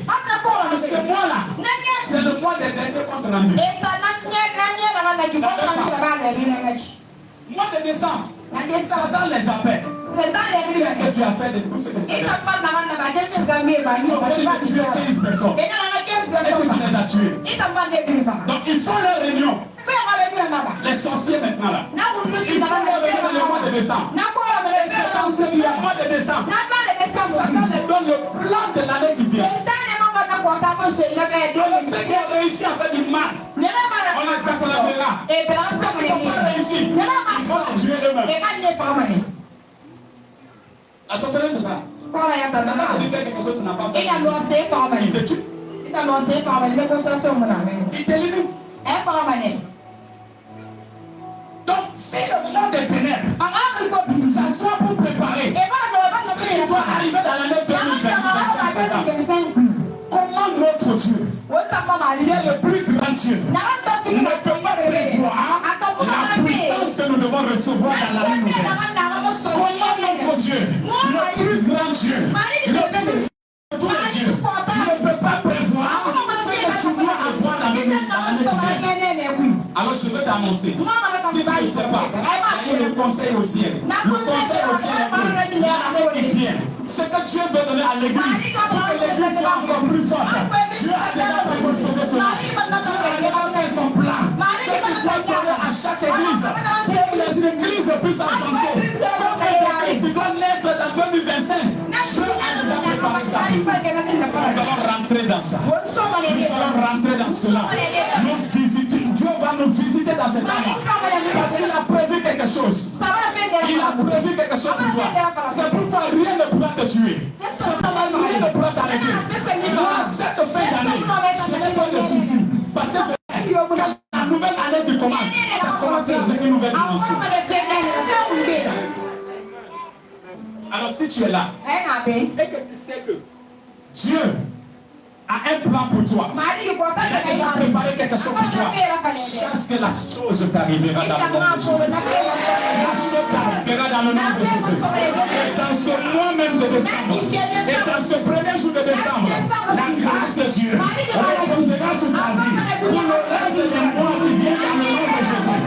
Ce mois-là, c'est le mois des derniers comptes rendus. Mois de décembre. C'est dans les appels. Qu'est-ce que tu as fait de tout ce que tu as fait? Tu as tué 15 personnes. Est-ce que tu les as tués? Donc il faut leur réunion. Les sorciers maintenant là. Il faut leur réunion le mois de décembre. C'est le mois de décembre. Satan leur donne le plan de l'année qui vient. Ceux qui ont réussi à faire du mal, on les acclamera. Ceux qui n'ont pas réussi, il faut les tuer eux-mêmes. La sorcellerie, c'est ça. Satan a dit faire quelque chose que tu n'as pas fait. Il te tue. Il t'élimine. Donc, si le monde des ténèbres, ça soit pour préparer ce qui doit arriver dans l'année 2025. Comment notre Dieu, il est le plus grand Dieu, ne peut pas prévoir la puissance que nous devons recevoir dans l'année nouvelle. Comment notre Dieu, le plus grand Dieu, le plus de tous les dieux, ne peut pas prévoir ce que tu dois avoir dans l'année nouvelle. Alors je veux t'annoncer, si tu ne sais pas, il y a le conseil au ciel. Le conseil au ciel est l'année qui vient. Ce que Dieu veut donner à l'église, pour que l'église soit encore plus forte. Dieu a déjà préposé cela. Dieu a déjà fait son plan. Ce qu'il doit donner à chaque église, pour que les églises puissent avancer. Comme l'église qui doit naître dans 2025. Dieu a déjà préparé ça. Nous allons rentrer dans ça. Nous allons rentrer dans cela. Dieu va nous visiter dans cette année. Parce qu'il a prévu quelque chose. Il a prévu quelque chose pour toi. C'est pourquoi rien ne pourra te tuer. C'est pourquoi rien ne pourra t'arrêter. Moi, cette fin d'année, je n'ai pas de soucis. Parce que la nouvelle année qui commence, ça commence avec une nouvelle dimension. Alors si tu es là, et que tu sais que Dieu a un plan pour toi, il a déjà préparé quelque chose pour toi, chasse que la chose t'arrivera dans le nom de Jésus. La chose t'arrivera dans le nom de Jésus. Et dans ce mois même de décembre, et dans ce premier jour de décembre, la grâce de Dieu reposera sur ta vie pour le reste des mois qui viennent dans le nom de Jésus.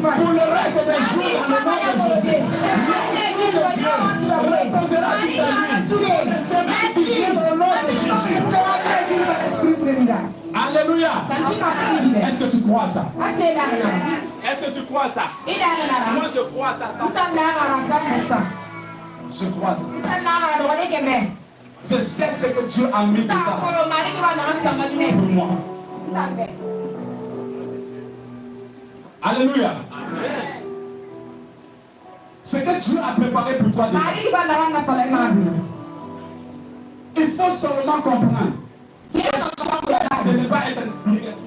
Pour le reste des jours dans le nom de Jésus. L'onction de Dieu reposera sur ta vie. Les semaines qui viennent dans le nom de Jésus. Alléluia. Est-ce que tu crois ça? Est-ce que tu crois ça? Moi je crois ça 100%. Je crois ça. C'est ce que Dieu a mis déjà pour moi. Alléluia. Amen. Ce que Dieu a préparé pour toi déjà. Il faut seulement comprendre. Et chaque de ne pas être négatif.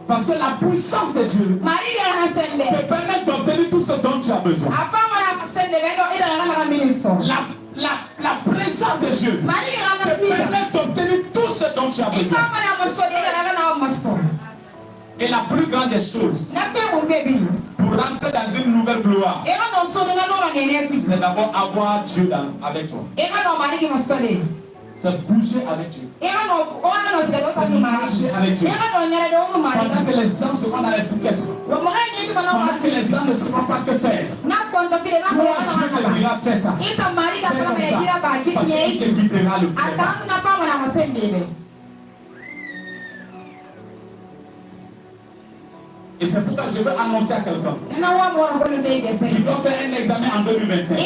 Parce que la puissance de Dieu te permet d'obtenir tout ce dont tu as besoin. La présence de Dieu te permet d'obtenir tout ce dont tu as besoin. Et la plus grande des choses, pour rentrer dans une nouvelle gloire, c'est d'abord avoir Dieu avec toi. C'est bouger avec Dieu. C'est marcher avec Dieu. Pendant que les gens seront dans la situation. Pendant que les gens ne sauront pas que faire. Toi, Dieu te dira fais ça. Fais comme ça. Parce qu'il te guidera le plus. Et c'est pourquoi je veux annoncer à quelqu'un qui doit faire un examen en 2025.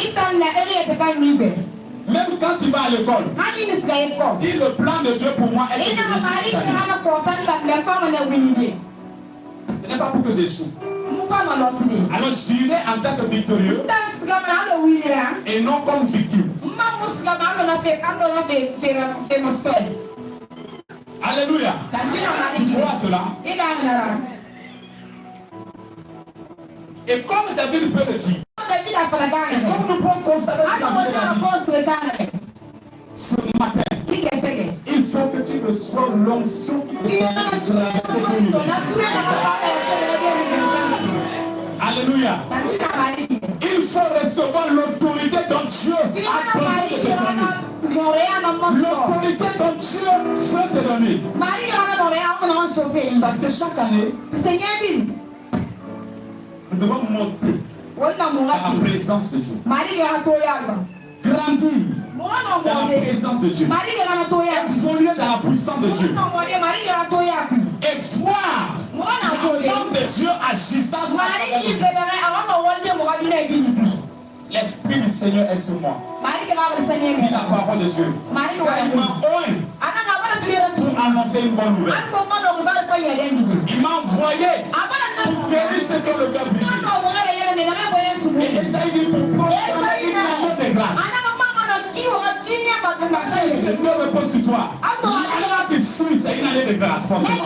Même quand tu vas à l'école, dis le plan de Dieu pour moi est que je réussisse. Ce n'est pas pour que j'échoue. Alors j'irai en tant que victorieux et non comme victime. Alléluia. Tu crois cela? Et comme David peut le dire, et comme nous pouvons constater ce matin, il faut que tu reçoives l'onction qui te Alléluia. Il faut recevoir l'autorité dont Dieu a besoin de te donner. L'autorité dont Dieu veut te donner. Parce que chaque année, nous devons monter dans la présence de Dieu. Grandir dans la présence de Dieu. Évoluer dans la puissance de Dieu. Et voir la main de Dieu agissant dans l'Esprit du Seigneur est sur moi. Dis la parole de Dieu. Car il m'a oint pour annoncer une bonne nouvelle. Il m'a envoyé pour guérir ce que le cœur brisé. Et Esaïe dit pour proclamer une année de grâce. Le Dieu repose sur toi. L'année qui suit, c'est une année de grâce, forcément.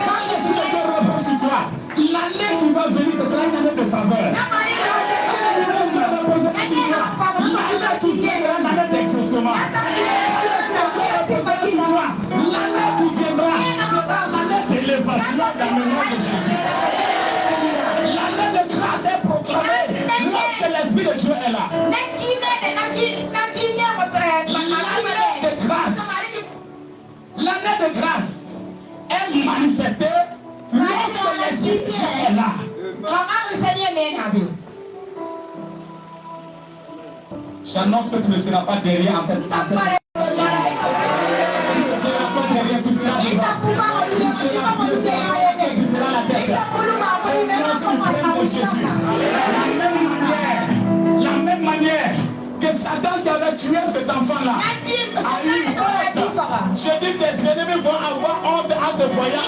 Quand le Dieu repose sur toi, l'année qui va venir, ce sera une année de faveur. Dieu repose sur toi, l'année qui vient sera une année d'exaucement. L'année qui viendra sera l'année d'élévation dans le nom de Jésus. L'année de grâce est proclamée lorsque l'Esprit de Dieu est là. L'année de grâce est manifestée lorsque l'Esprit de Dieu est là. J'annonce que tu ne seras pas derrière en cette phase. Tu ne seras pas derrière, tu seras devant. Tu seras la tête. Au nom suprême de Jésus. La même manière que Satan qui avait tué cet enfant-là a eu honte. Je dis que tes ennemis vont avoir honte en te voyant.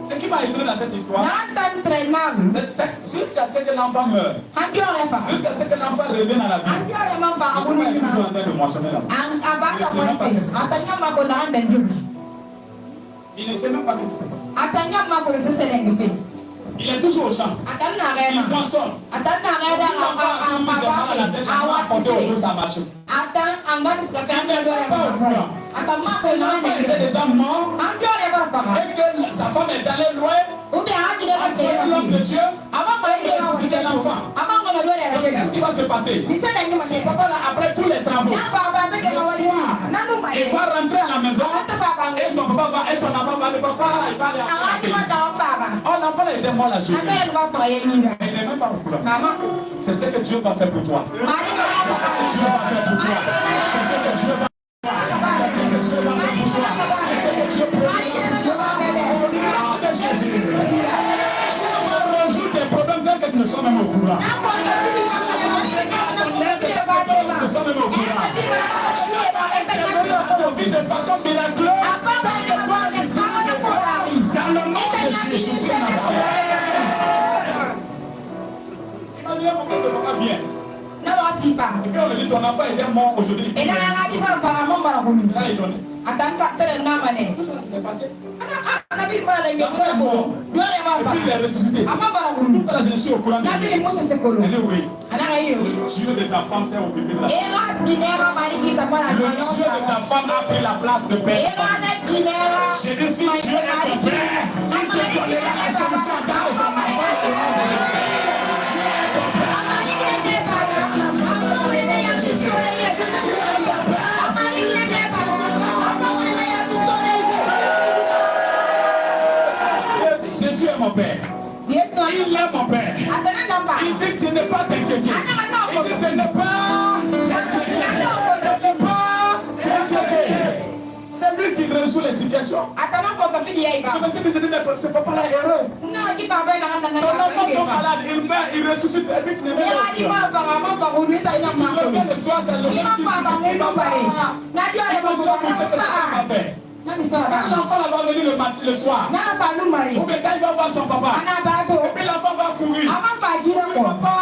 Ce qui m'a étonné dans cette histoire, c'est jusqu'à ce que l'enfant meure. Jusqu'à ce que l'enfant revienne à la vie. Il est toujours en train de moissonner là. Il ne sait même pas ce qui se passe. Il est toujours au champ. Il moissonne. Il était déjà mort. Et que sa femme est allée loin. L'homme de Dieu. Ressusciter l'enfant. Qu'est-ce qui va se passer? Ce papa-là, après tous les travaux, le soir, il va rentrer à la maison. Et son papa va, et son enfant va, le papa, il va aller à oh, l'enfant était mort la journée. Il n'est même pas au courant. C'est ce que Dieu va faire pour toi. C'est ce que Dieu va faire pour toi. C'est ce que Dieu va faire. C'est ce que Dieu va faire pour toi. C'est ce que Dieu peut faire pour toi. Au nom de Jésus. Dieu va résoudre tes problèmes dès que tu ne sois même au courant. sans même au courant. De façon miraculeuse, dans le nom de Jésus. Imaginez pourquoi ce papa vient. Et puis on lui dit ton enfant est mort aujourd'hui. Et là, il donné. Tout ça s'est passé. Et puis il est ressuscité. Tout ça, je suis au courant. Elle est oui. Le Dieu de ta femme, c'est au bébé là. Le Dieu de ta femme a pris la place de père. J'ai dit si Dieu est ton père, il te donnera la solution dans son enfant. Jésus est mon père. Il est mon père. Il dit que tu n'es pas t'inquiéter. Il dit que tu n'es pas t'inquiéter. C'est lui qui résout les situations. Je me suis dit, ce papa-là est heureux. Ton enfant tombe malade, il meurt, il ressuscite. Et puis tu ne veux pas. Tu reviens le soir, c'est le même quand l'enfant va venir le soir, ou bien quand il va voir son papa, et puis l'enfant va courir. Papa,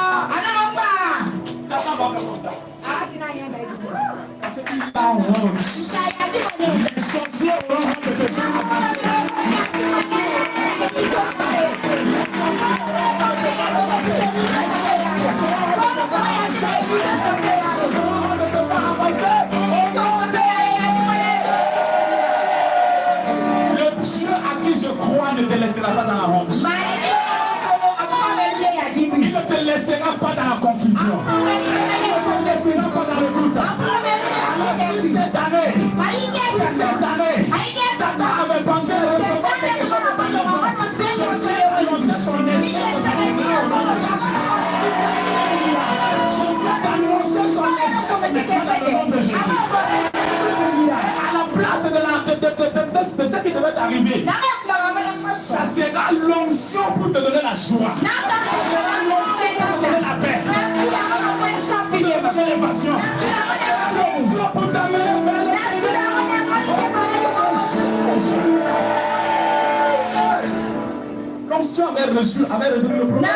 ça va faire comme ça. Parce qu'il a honte. Les sorciers auront honte de te faire avancer. Ne te laissera pas dans la honte. Il ne te laissera pas dans la confusion. Il ne te laissera pas dans le doute. Cette année, Satan avait pensé recevoir quelque chose de ta maison. Je vais annoncer son échec au nom de Jésus. Je vais annoncer son échec au nom de Jésus. À la place de ce qui devait arriver, ça sera l'onction pour te donner la joie. Ça sera l'onction pour te donner la paix. Pour te donner l'élévation. L'onction pour t'amener vers le Seigneur. L'onction avait résolu le problème.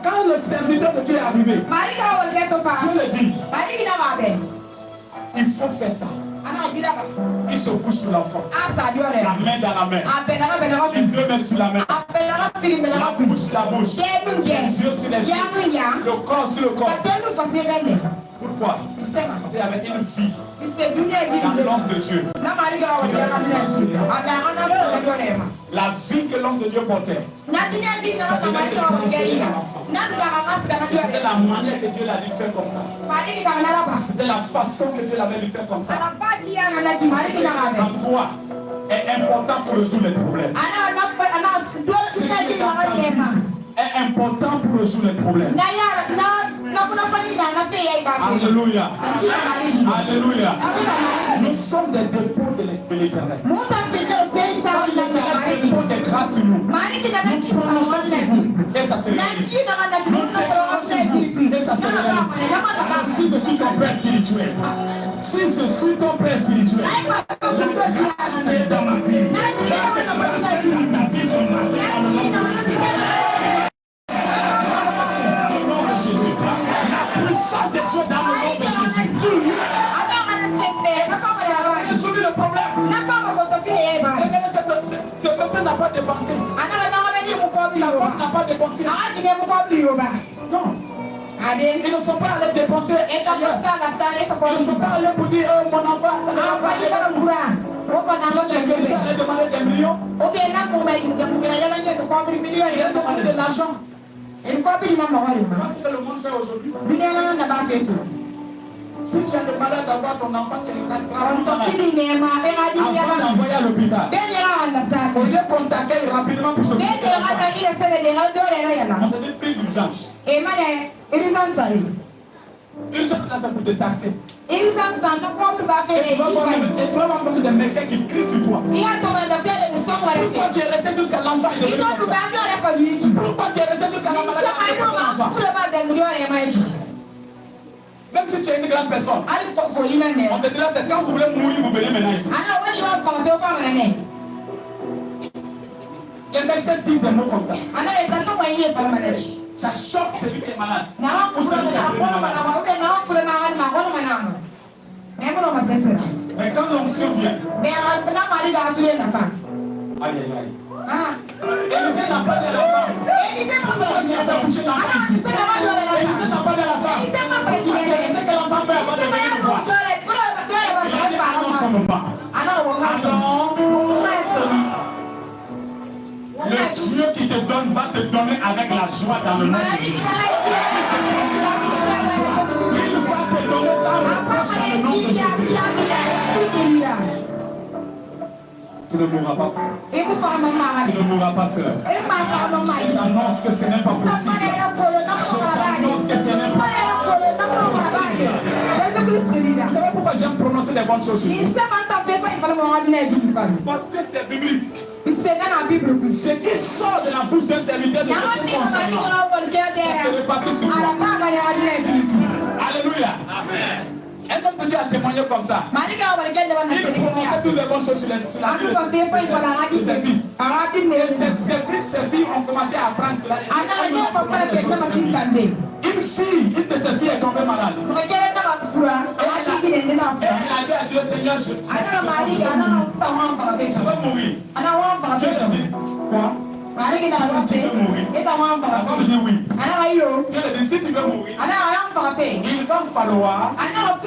Quand le serviteur de Dieu est arrivé, je le dis, il faut faire ça. Il se couche sur l'enfant. La main dans la main. Les deux mains sur la main. La bouche sur la bouche. Les yeux sur les yeux. Le corps sur le corps. Pourquoi? Parce qu'il y avait une fille dans l'homme de Dieu. La vie que l'homme de Dieu portait, ça devait se transférer à l'enfant. C'était la manière que Dieu l'a dit faire comme ça. C'était la façon que Dieu l'avait dit faire comme ça. Dans toi est important pour résoudre les problèmes. Est important pour résoudre les problèmes. Alléluia. Alléluia. Nous sommes des dépôts de l'Éternel. Des dépôts de grâce sur nous. Nous prononçons sur vous. Et ça se réalise. Nous prononçons sur vous. Et ça se réalise. Si je suis ton père spirituel. Si je suis ton père spirituel. La grâce est dans ma vie. La grâce est dans ma vie ce matin. Puissance de Dieu dans le nom de Jésus. Résoudre le problème. Cette personne n'a pas dépensé. Sa femme n'a pas dépensé. Non. Ils ne sont pas allés dépenser. Ils ne sont pas allés pour dire mon enfant, ça ne va pas aller. Ils allaient demander des millions. Ils allaient demander de l'argent. Parce que le monde fait aujourd'hui. Si tu as le malade d'avoir ton enfant qui est malade, avant d'envoyer à l'hôpital, au lieu qu'on t'accueille rapidement pour se faire, on te dit pris d'urgence. Urgence là, c'est pour te taxer. Et tu vas voir des médecins qui crient sur toi. Pourquoi tu es resté jusqu'à l'enfant et devenu comme ça? Pourquoi tu es resté jusqu'à la maladie et devenu l'enfant? Même si tu es une grande personne, on te dira c'est quand vous voulez mourir, vous venez maintenant ici. Les médecins disent des mots comme ça. Ça choque celui qui est malade. Ou celui qui est vraiment malade. Mais quand l'onction vient, aïe aïe aïe. Élisée n'a pas de la femme. Pourquoi tu as fait coucher l'enfant ici? Élisée n'a pas de la femme. Pourquoi tu as laissé que l'enfant meure avant de venir le voir? Il a dit ah non, ça ne pas. Le Dieu qui te donne va te donner avec la joie dans le nom de Jésus. Il va te donner ça avec dans le nom de Jésus. Tu ne mourras pas, frère. Tu ne mourras pas, sœur. Je t'annonce que ce n'est pas possible. Je t'annonce que ce n'est pas possible. Vous savez pourquoi j'aime prononcer des bonnes choses sur vous? Parce que c'est biblique. Ce qui sort de la bouche d'un serviteur de Dieu concernant, ça se répartit sur moi. Alléluia. Un homme de Dieu a témoigné comme ça. Il prononçait toutes les bonnes choses sur la vie de ses fils. Et ses fils, ses filles ont commencé à apprendre cela. Une fille, une de ses filles est tombée malade. Elle a dit à Dieu, Seigneur, je vais mourir. Dieu lui dit, quoi? La femme dit oui. Dieu lui dit, si tu veux mourir, il va falloir que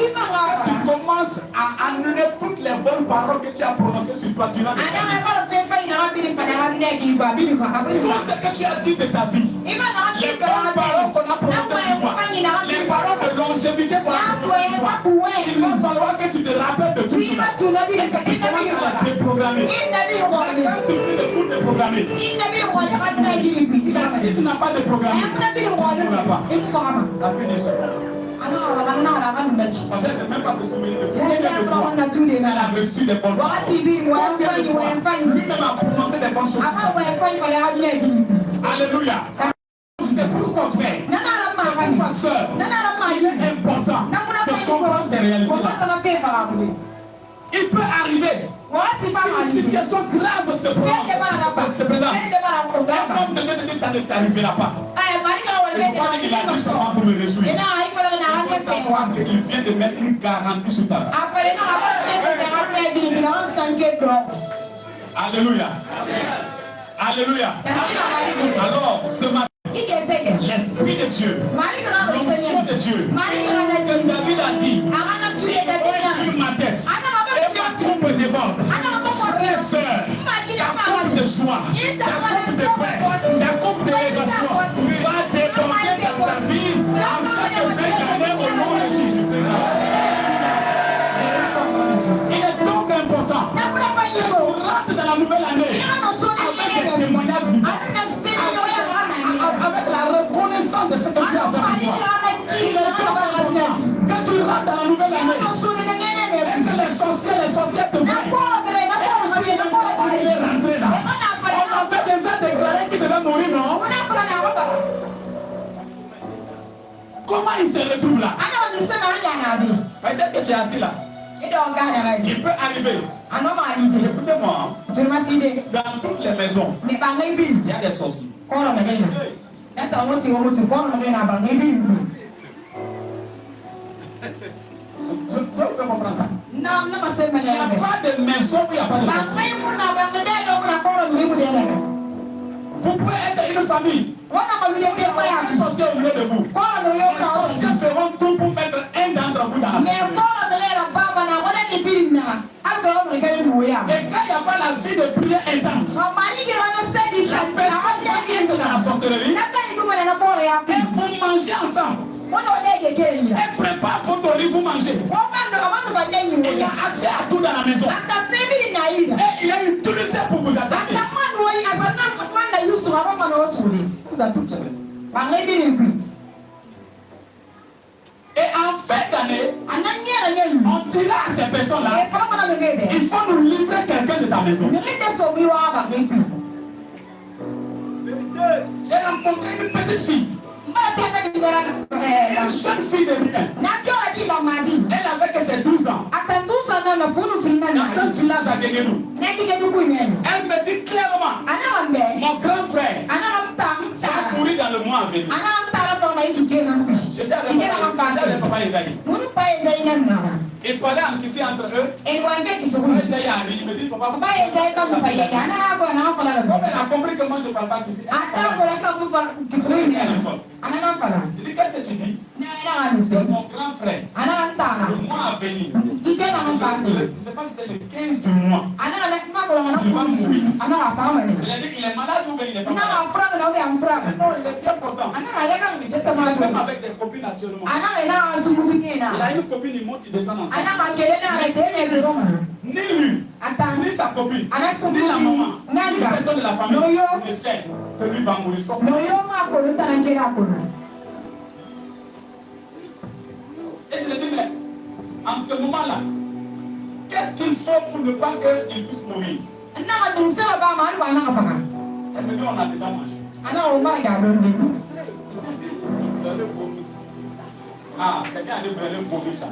tu commences à annuler toutes les bonnes paroles que tu as prononcées sur toi durant ta vie. Tout ce que tu as dit de ta vie, les bonnes paroles qu'on a prononcées sur toi, les paroles de longévité qu'on a prononcées sur toi, il va falloir que tu te rappelles de tout cela et que tu commences à la déprogrammer. Quand tu finis de tout déprogrammer, si tu n'as pas de programme, tu ne pourras pas. La finition. On sait que même pas se souvenir de combien de fois elle a reçu des bonnes paroles. Combien de fois lui-même a prononcé des bonnes choses. Alléluia. C'est pourquoi frère, c'est pourquoi soeur, il est important de comprendre ces réalités-là. Il peut arriver une situation grave se présente. Un homme de Dieu te dit ça ne t'arrivera pas. Il a dit seulement pour me réjouir. Il faut savoir qu'il vient de mettre une garantie sur ta vie. Alléluia. Alléluia. Alors ce matin, l'Esprit de Dieu, l'onction de Dieu, que David a dit, sur ma tête, et ma coupe déborde. Frères et sœurs, la coupe de joie, la coupe de paix, la coupe d'élévation va déborder dans ta vie en cette nouvelle année au nom de Jésus-Christ. Il est donc important qu'on rentre dans la nouvelle année avec des témoignages vivants, avec la reconnaissance de ce que tu as fait pour toi. Il est donc important quand tu rentres dans la nouvelle année et que les sorcières te voient. On avait déjà déclaré qu'il devait mourir, non? Comment il se retrouve là? Peut-être que tu es assis là. Il peut arriver. Écoutez-moi. Dans toutes les maisons, il y a des sorciers. Je vous comprends ça. Il n'y a pas de maison où il n'y a pas de sorciers. Vous pouvez être une famille. Il y a un sorcier au milieu de vous. Les sorciers feront tout pour mettre un d'entre vous dans la sorcellerie. Et quand il n'y a pas la vie de prière intense, la personne qui entre dans la sorcellerie, et vous mangez ensemble. Elle prépare votre riz, vous mangez. Il y a accès à tout dans la maison. Et il y a une trésor pour vous attaquer. Vous avez toutes les raisons. Et en fin d'année, On dira à ces personnes-là, il faut nous livrer quelqu'un de ta maison. J'ai rencontré une petite fille. Une jeune fille de rien. Elle avait que ses 12 ans. Dans ce village à Guéguénou. Elle me dit clairement, mon grand frère va mourir dans le mois à venir. J'étais avec papa Isaïe. Et pendant qu'ils sont entre eux, il me dit, papa, elle a compris que moi je ne parle pas qu'ici. Je dis, qu'est-ce que tu dis? C'est mon grand frère. Le mois à venir. Je ne sais pas si c'était le 15 du mois. Il va mourir. Il a dit qu'il est malade ou bien il est pas malade. Non, il est bien content. Il est même avec des copines actuellement. Il a une copine, il monte, il descend ensemble. Ni lui, ni sa copine, ni la maman, ni personne de la famille ne sait que lui va mourir. Et je lui dis, mais en ce moment-là, qu'est-ce qu'il faut pour ne pas qu'il puisse mourir? Elle me dit, on a déjà mangé. Ah, quelqu'un a dit, vous allez vomir ça.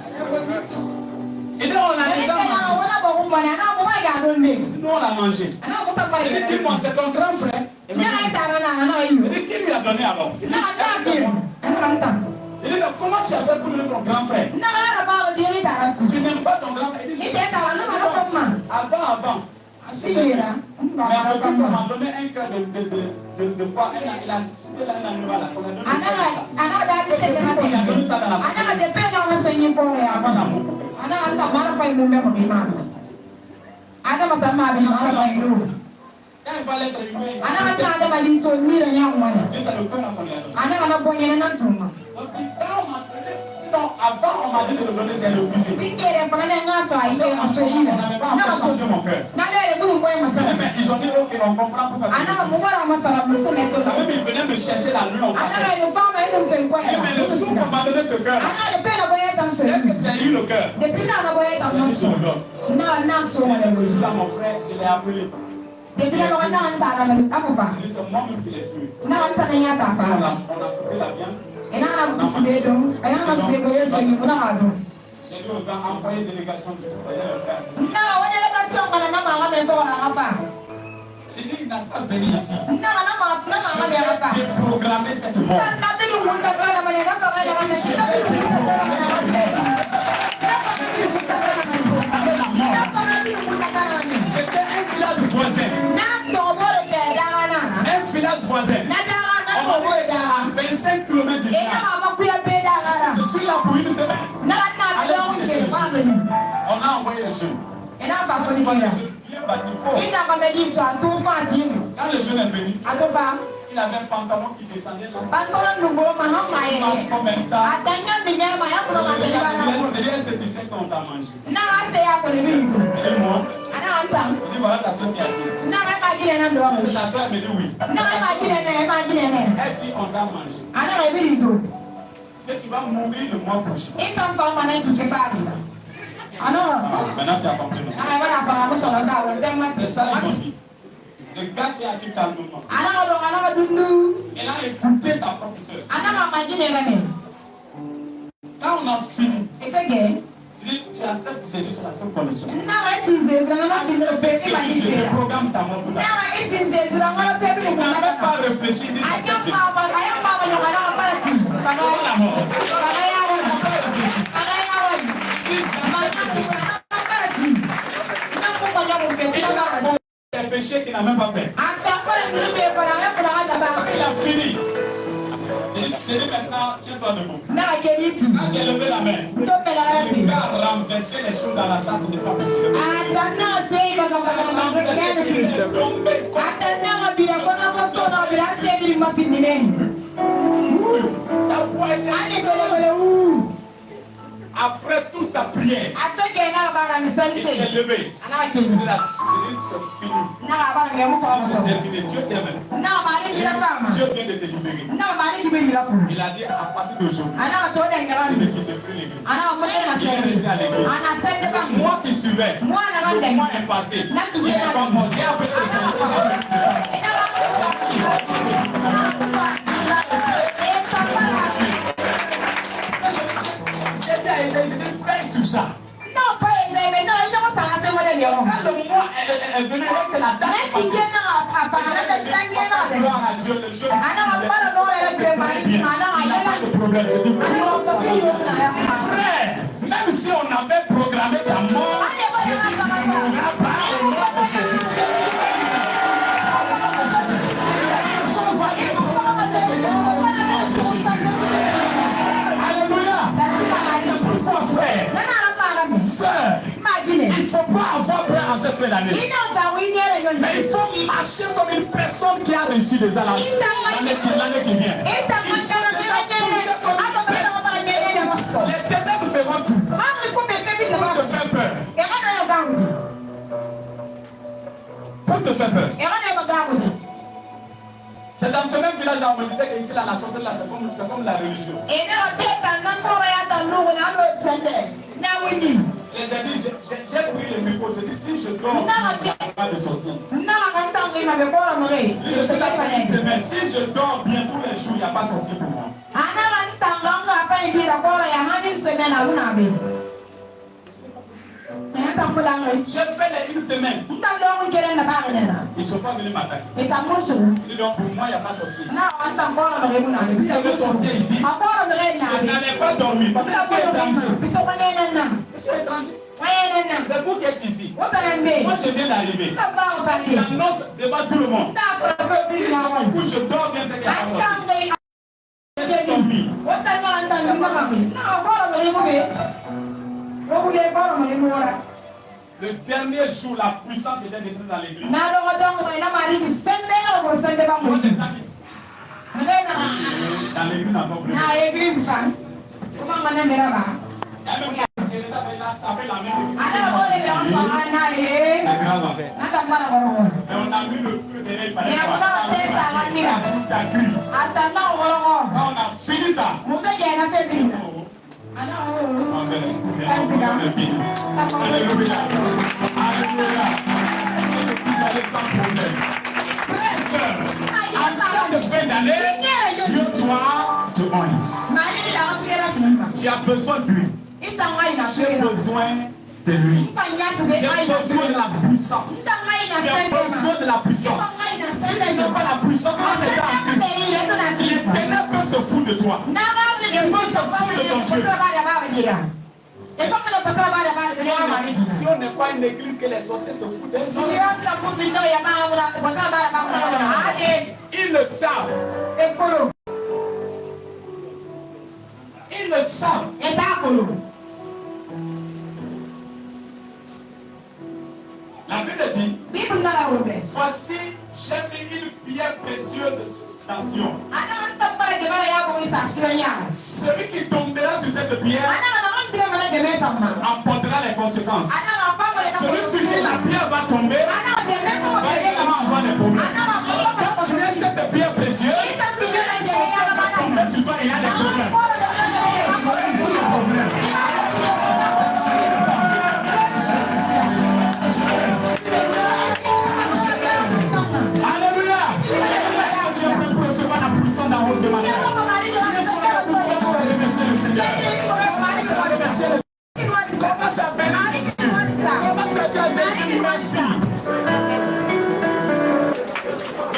Et donc on a déjà mangé. Nous on l'a mangé. Il dit, dis-moi, c'est ton grand frère. Il dit, qui lui a donné alors? Il dit, comment tu as fait pour donner ton grand frère? Tu n'aimes pas ton grand frère? Il dit, avant. Mais on m'a donné un cœur de quoi? Il a cité là un animal. On a donné ça dans la famille. Quand il va l'être humain, ça le cœur sinon, avant, on m'a dit de le donner, j'ai refusé. On n'avait pas encore changé mon cœur. Mais ils ont dit, ok, on comprend pourquoi. Même ils venaient me chercher la nuit en partant. Mais le jour qu'on m'a donné ce cœur, dès que j'ai eu le cœur, j'ai dit sur le dos. Ce jour-là, mon frère, je l'ai appelé. Il dit, c'est moi-même qui l'ai tué. On a coupé la viande. J'ai dit aux gens, envoyez délégation du frère. J'ai dit, il n'a pas venu ici. J'ai programmé cette mort. C'était un village voisin. Un village voisin. On a 25 km du village. Je suis là pour une semaine. On a envoyé les jeunes. Quand le jeune est venu, il avait un pantalon qui descendait là. Il marche comme un star. Je lui ai dit, tu sais qu'on t'a mangé. Et moi, il dit, voilà ta soeur qui a sauté. Ta soeur me dit oui. Elle dit, on t'a mangé. Et tu vas mourir le mois prochain. Maintenant tu as compris. C'est ça les gens disent. Le gars s'est assis calmement. Elle a écouté sa propre soeur. Quand on a fini, il dit, tu acceptes Jésus, c'est la seule condition. Je programme ta mort pour ta. Il n'avait pas réfléchi, il dit, j'accepte Jésus. Comment la mort? Il n'a pas réfléchi. Il a fait des péchés qu'il n'a même pas fait. Il a fini. J'ai dit maintenant, tiens-toi debout. Quand j'ai levé la main, le gars renversait les choses dans la salle, ce n'est pas possible. Il est tombé. Sa voix était Après toute sa prière, il s'est levé. La série se finit. C'est terminé. Dieu t'aime. Dieu vient de te libérer. Il a dit à partir d'aujourd'hui, je ne quitte plus l'église. Il est resté à l'église. Le mois qui suivait, le mois est passé. Il n'est pas mort. J'ai appelé sur ça. Non, pas mais non, il commence à faire mon émission. Quand le mois est venu, que la date est passée. Gloire à Dieu, le jeune. Il n'y a pas de problème. Je dis, frère, même si on avait programmé ta mort, je dis, tu ne mourras pas au nom de Jésus. Sœur, il ne faut pas avoir peur en cette fin d'année. Mais il faut marcher comme une personne qui a réussi déjà l'année qui vient. Les ténèbres feront tout pour te faire peur. Pour te faire peur. C'est dans ce même village là où on me disait qu'ici la sorcellerie là c'est comme la religion. Les ai dit, j'ai pris le micro, j'ai dit si je dors, pas de sorciers. Si je dors bien tous les jours, il n'y a pas de sorcier pour moi. J'ai fait les une semaine. Ils ne sont pas venus m'attaquer. Ils disent donc pour moi, il n'y a pas de sorcier. Si il y avait sorcier ici, je n'allais pas dormir parce que je suis étranger. Je suis étranger. C'est vous qui êtes ici. Moi, je viens d'arriver. J'annonce devant tout le monde. Si je me couche, je dors bien, c'est qu'il n'y a pas de sorcier. J'ai dormi. Le dernier jour, la puissance était descendue dans l'église. Dans l'église, on et on a mis le feu derrière, il fallait ça crie. Quand on a fini ça, alléluia. Alléluia. Je suis allé sans problème. Frères et sœurs, en cette fin d'année, Dieu doit te honte. Tu as besoin de lui. J'ai besoin de lui. J'ai besoin de la puissance. J'ai besoin de la puissance. Si tu n'as pas la puissance, on est en Christ. Les ténèbres peuvent se foutre de toi. Ils peuvent se foutre de ton Dieu. Si on n'est pas une église que les sorciers se foutent d'eux, ils le savent. Ils le savent. La Bible dit, voici, j'ai mis une pierre précieuse station. Celui qui tombera sur cette pierre emportera les conséquences. Celui sur qui la pierre va tomber va également avoir des problèmes. Quand tu es cette pierre précieuse, si les sorciers vont tomber sur toi, il y a des problèmes. Alléluia. Est-ce que tu es prêt pour recevoir la puissance d'en haut ce matin?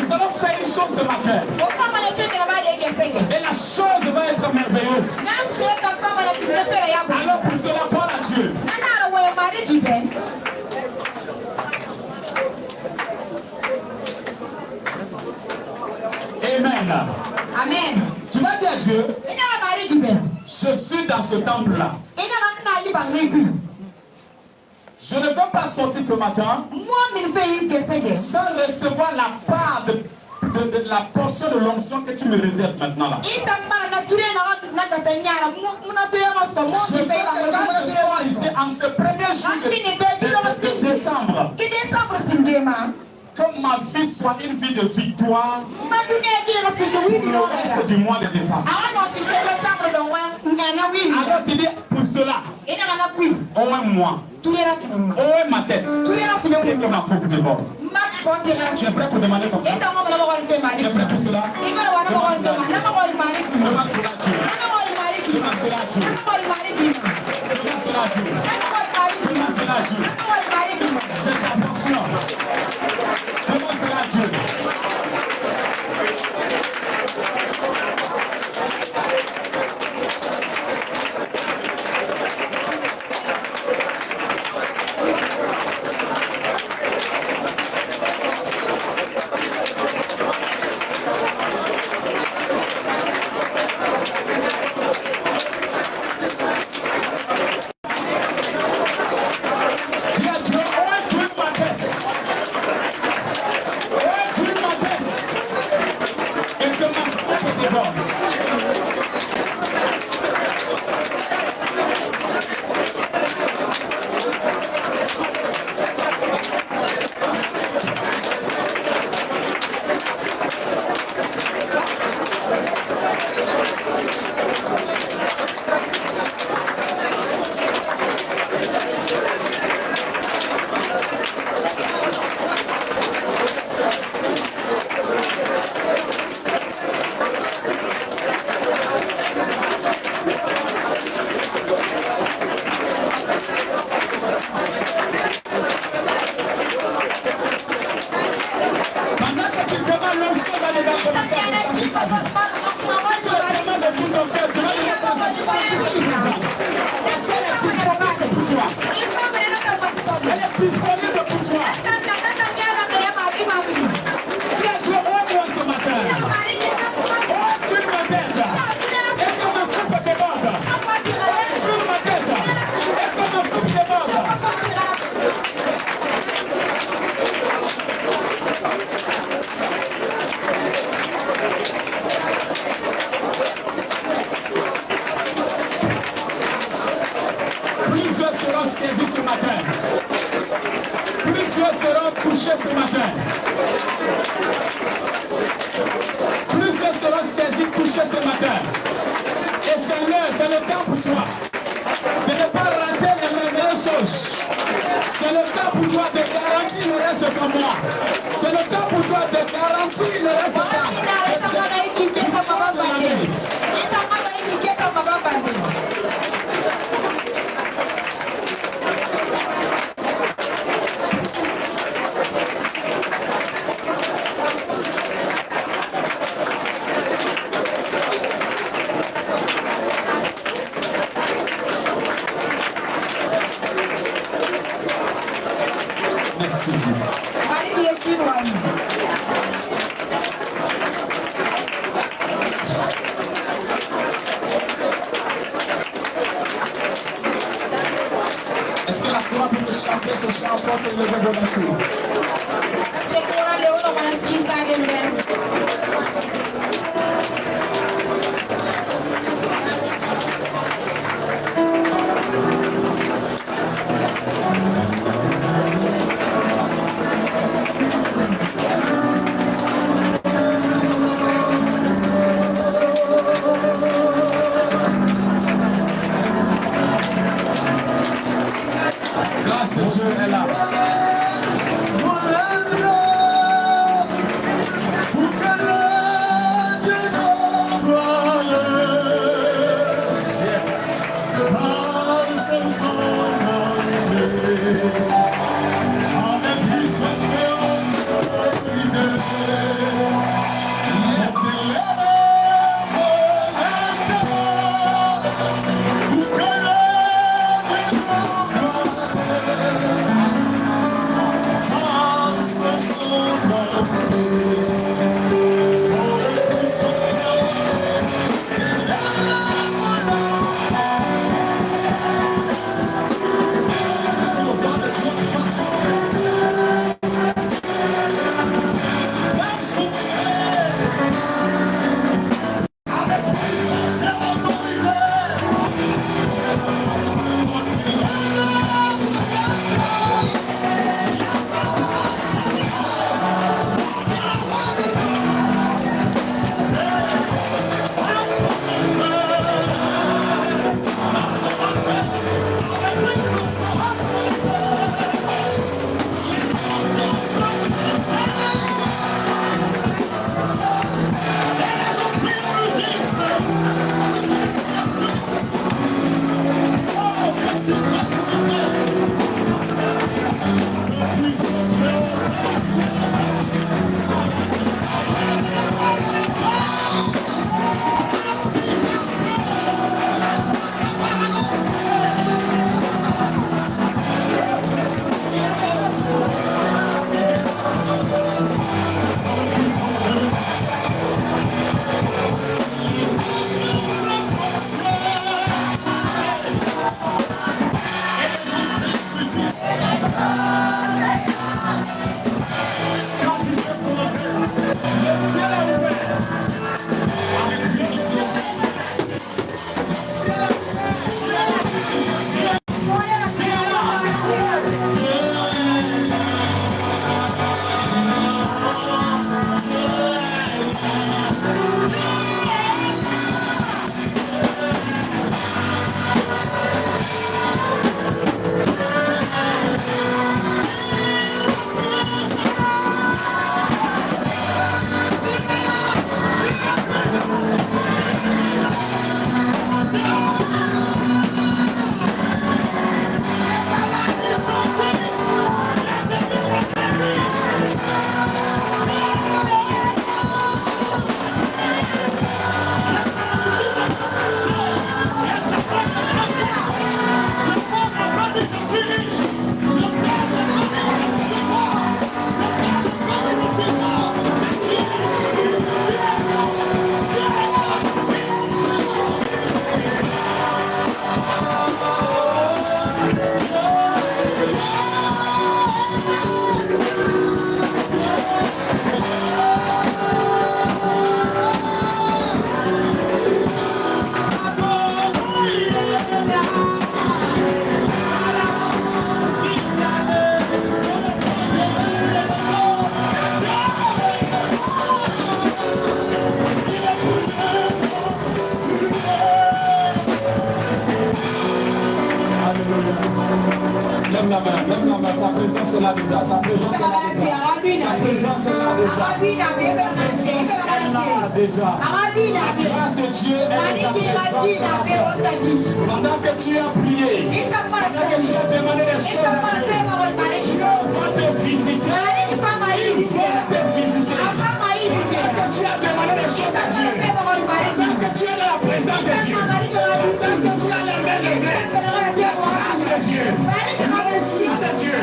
Nous allons faire une chose ce matin. Et la chose va être merveilleuse. Alors pour cela, parle à Dieu. Amen. Amen. Tu vas dire à Dieu, je suis dans ce temple-là. Je ne veux pas sortir ce matin sans recevoir la part de la portion de l'onction que tu me réserves maintenant là. Je veux que quand je sois ici en ce premier jour de décembre, que ma vie soit une vie de victoire pour le reste du mois de décembre. Alors tu dis pour cela, au moins moi, au moins ma tête, et que ma coupe déborde. Tu es prêt pour demander comme ça? Tu es prêt pour cela? Demande cela à Dieu. Demande cela à Dieu. Demande cela à Dieu. Demande cela à Dieu. C'est ta portion. Demande cela à Dieu. est là déjà. Sa présence est là déjà. Sa présence est là déjà. Sa présence est là déjà. La grâce de Dieu est déjà présente. Pendant que tu as prié, pendant que tu as demandé des choses à Dieu, Dieu va te visiter. Il va te visiter. Pendant que tu as demandé des choses à Dieu, pendant que tu es dans la présence de Dieu, pendant que tu as les mains levées, la grâce de Dieu, l'onction de Dieu,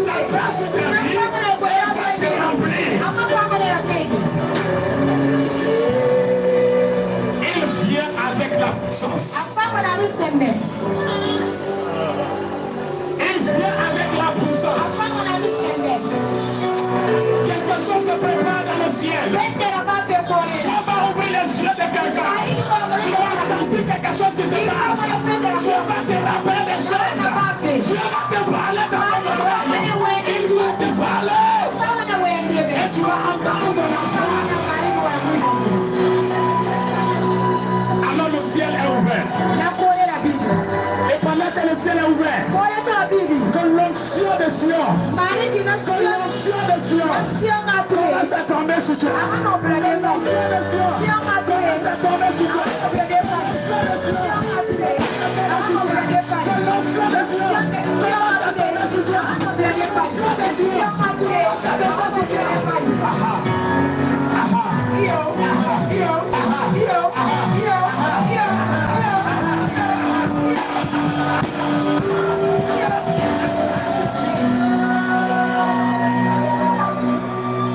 sa grâce te vie, elle va te remplir. Il vient avec la puissance. Il vient avec la puissance. Quelque chose se prépare dans le ciel. Dieu va ouvrir les yeux de quelqu'un. Tu vas sentir quelque chose qui se passe. Dieu va te rappeler des choses. Dieu va te parler dans ton oreille. Il va te parler. Et tu vas entendre la voix. Alors le ciel est ouvert. Et pendant que le ciel est ouvert, que l'onction de Sion, commence à tomber sur toi. L'onction de Sion commence à tomber sur toi. Que l'onction de Sion commence à tomber sur toi. L'onction de Sion commence à tomber sur toi.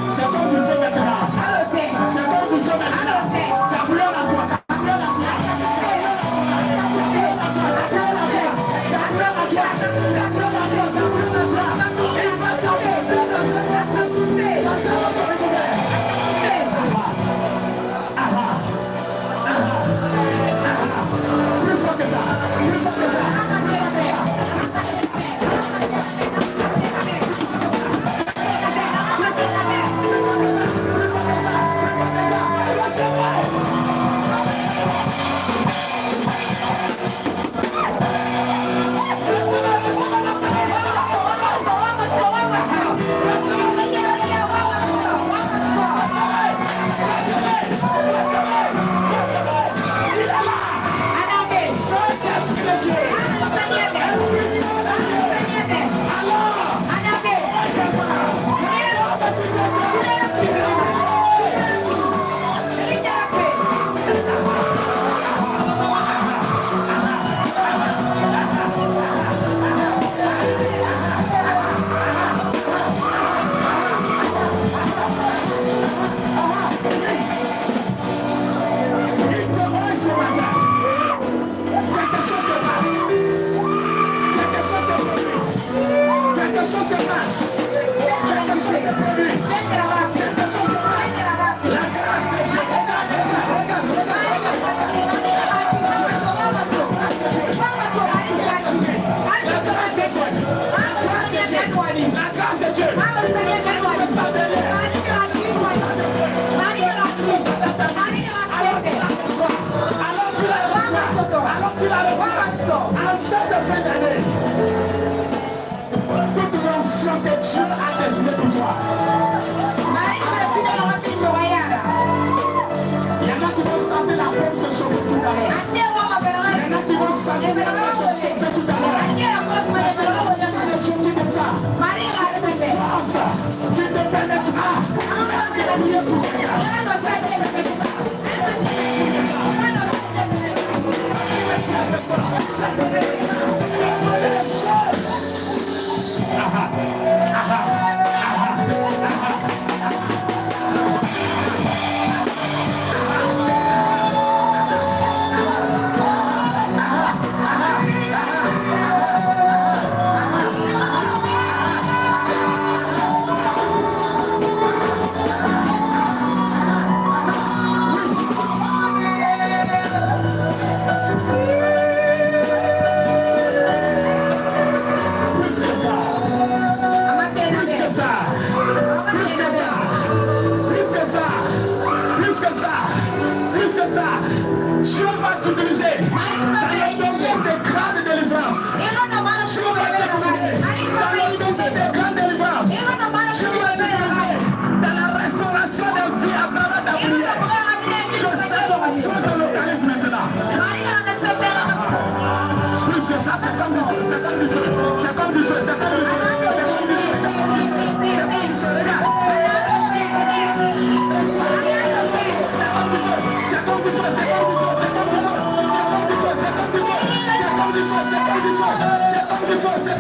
C'est comme vous faites maintenant. C'est comme vous faites maintenant. Ça pleure à toi. Ça pleure à toi. Ça pleure à toi. Ça pleure à toi. Ça pleure à toi. Ça pleure à toi. Ça pleure à toi. Ça pleure à toi.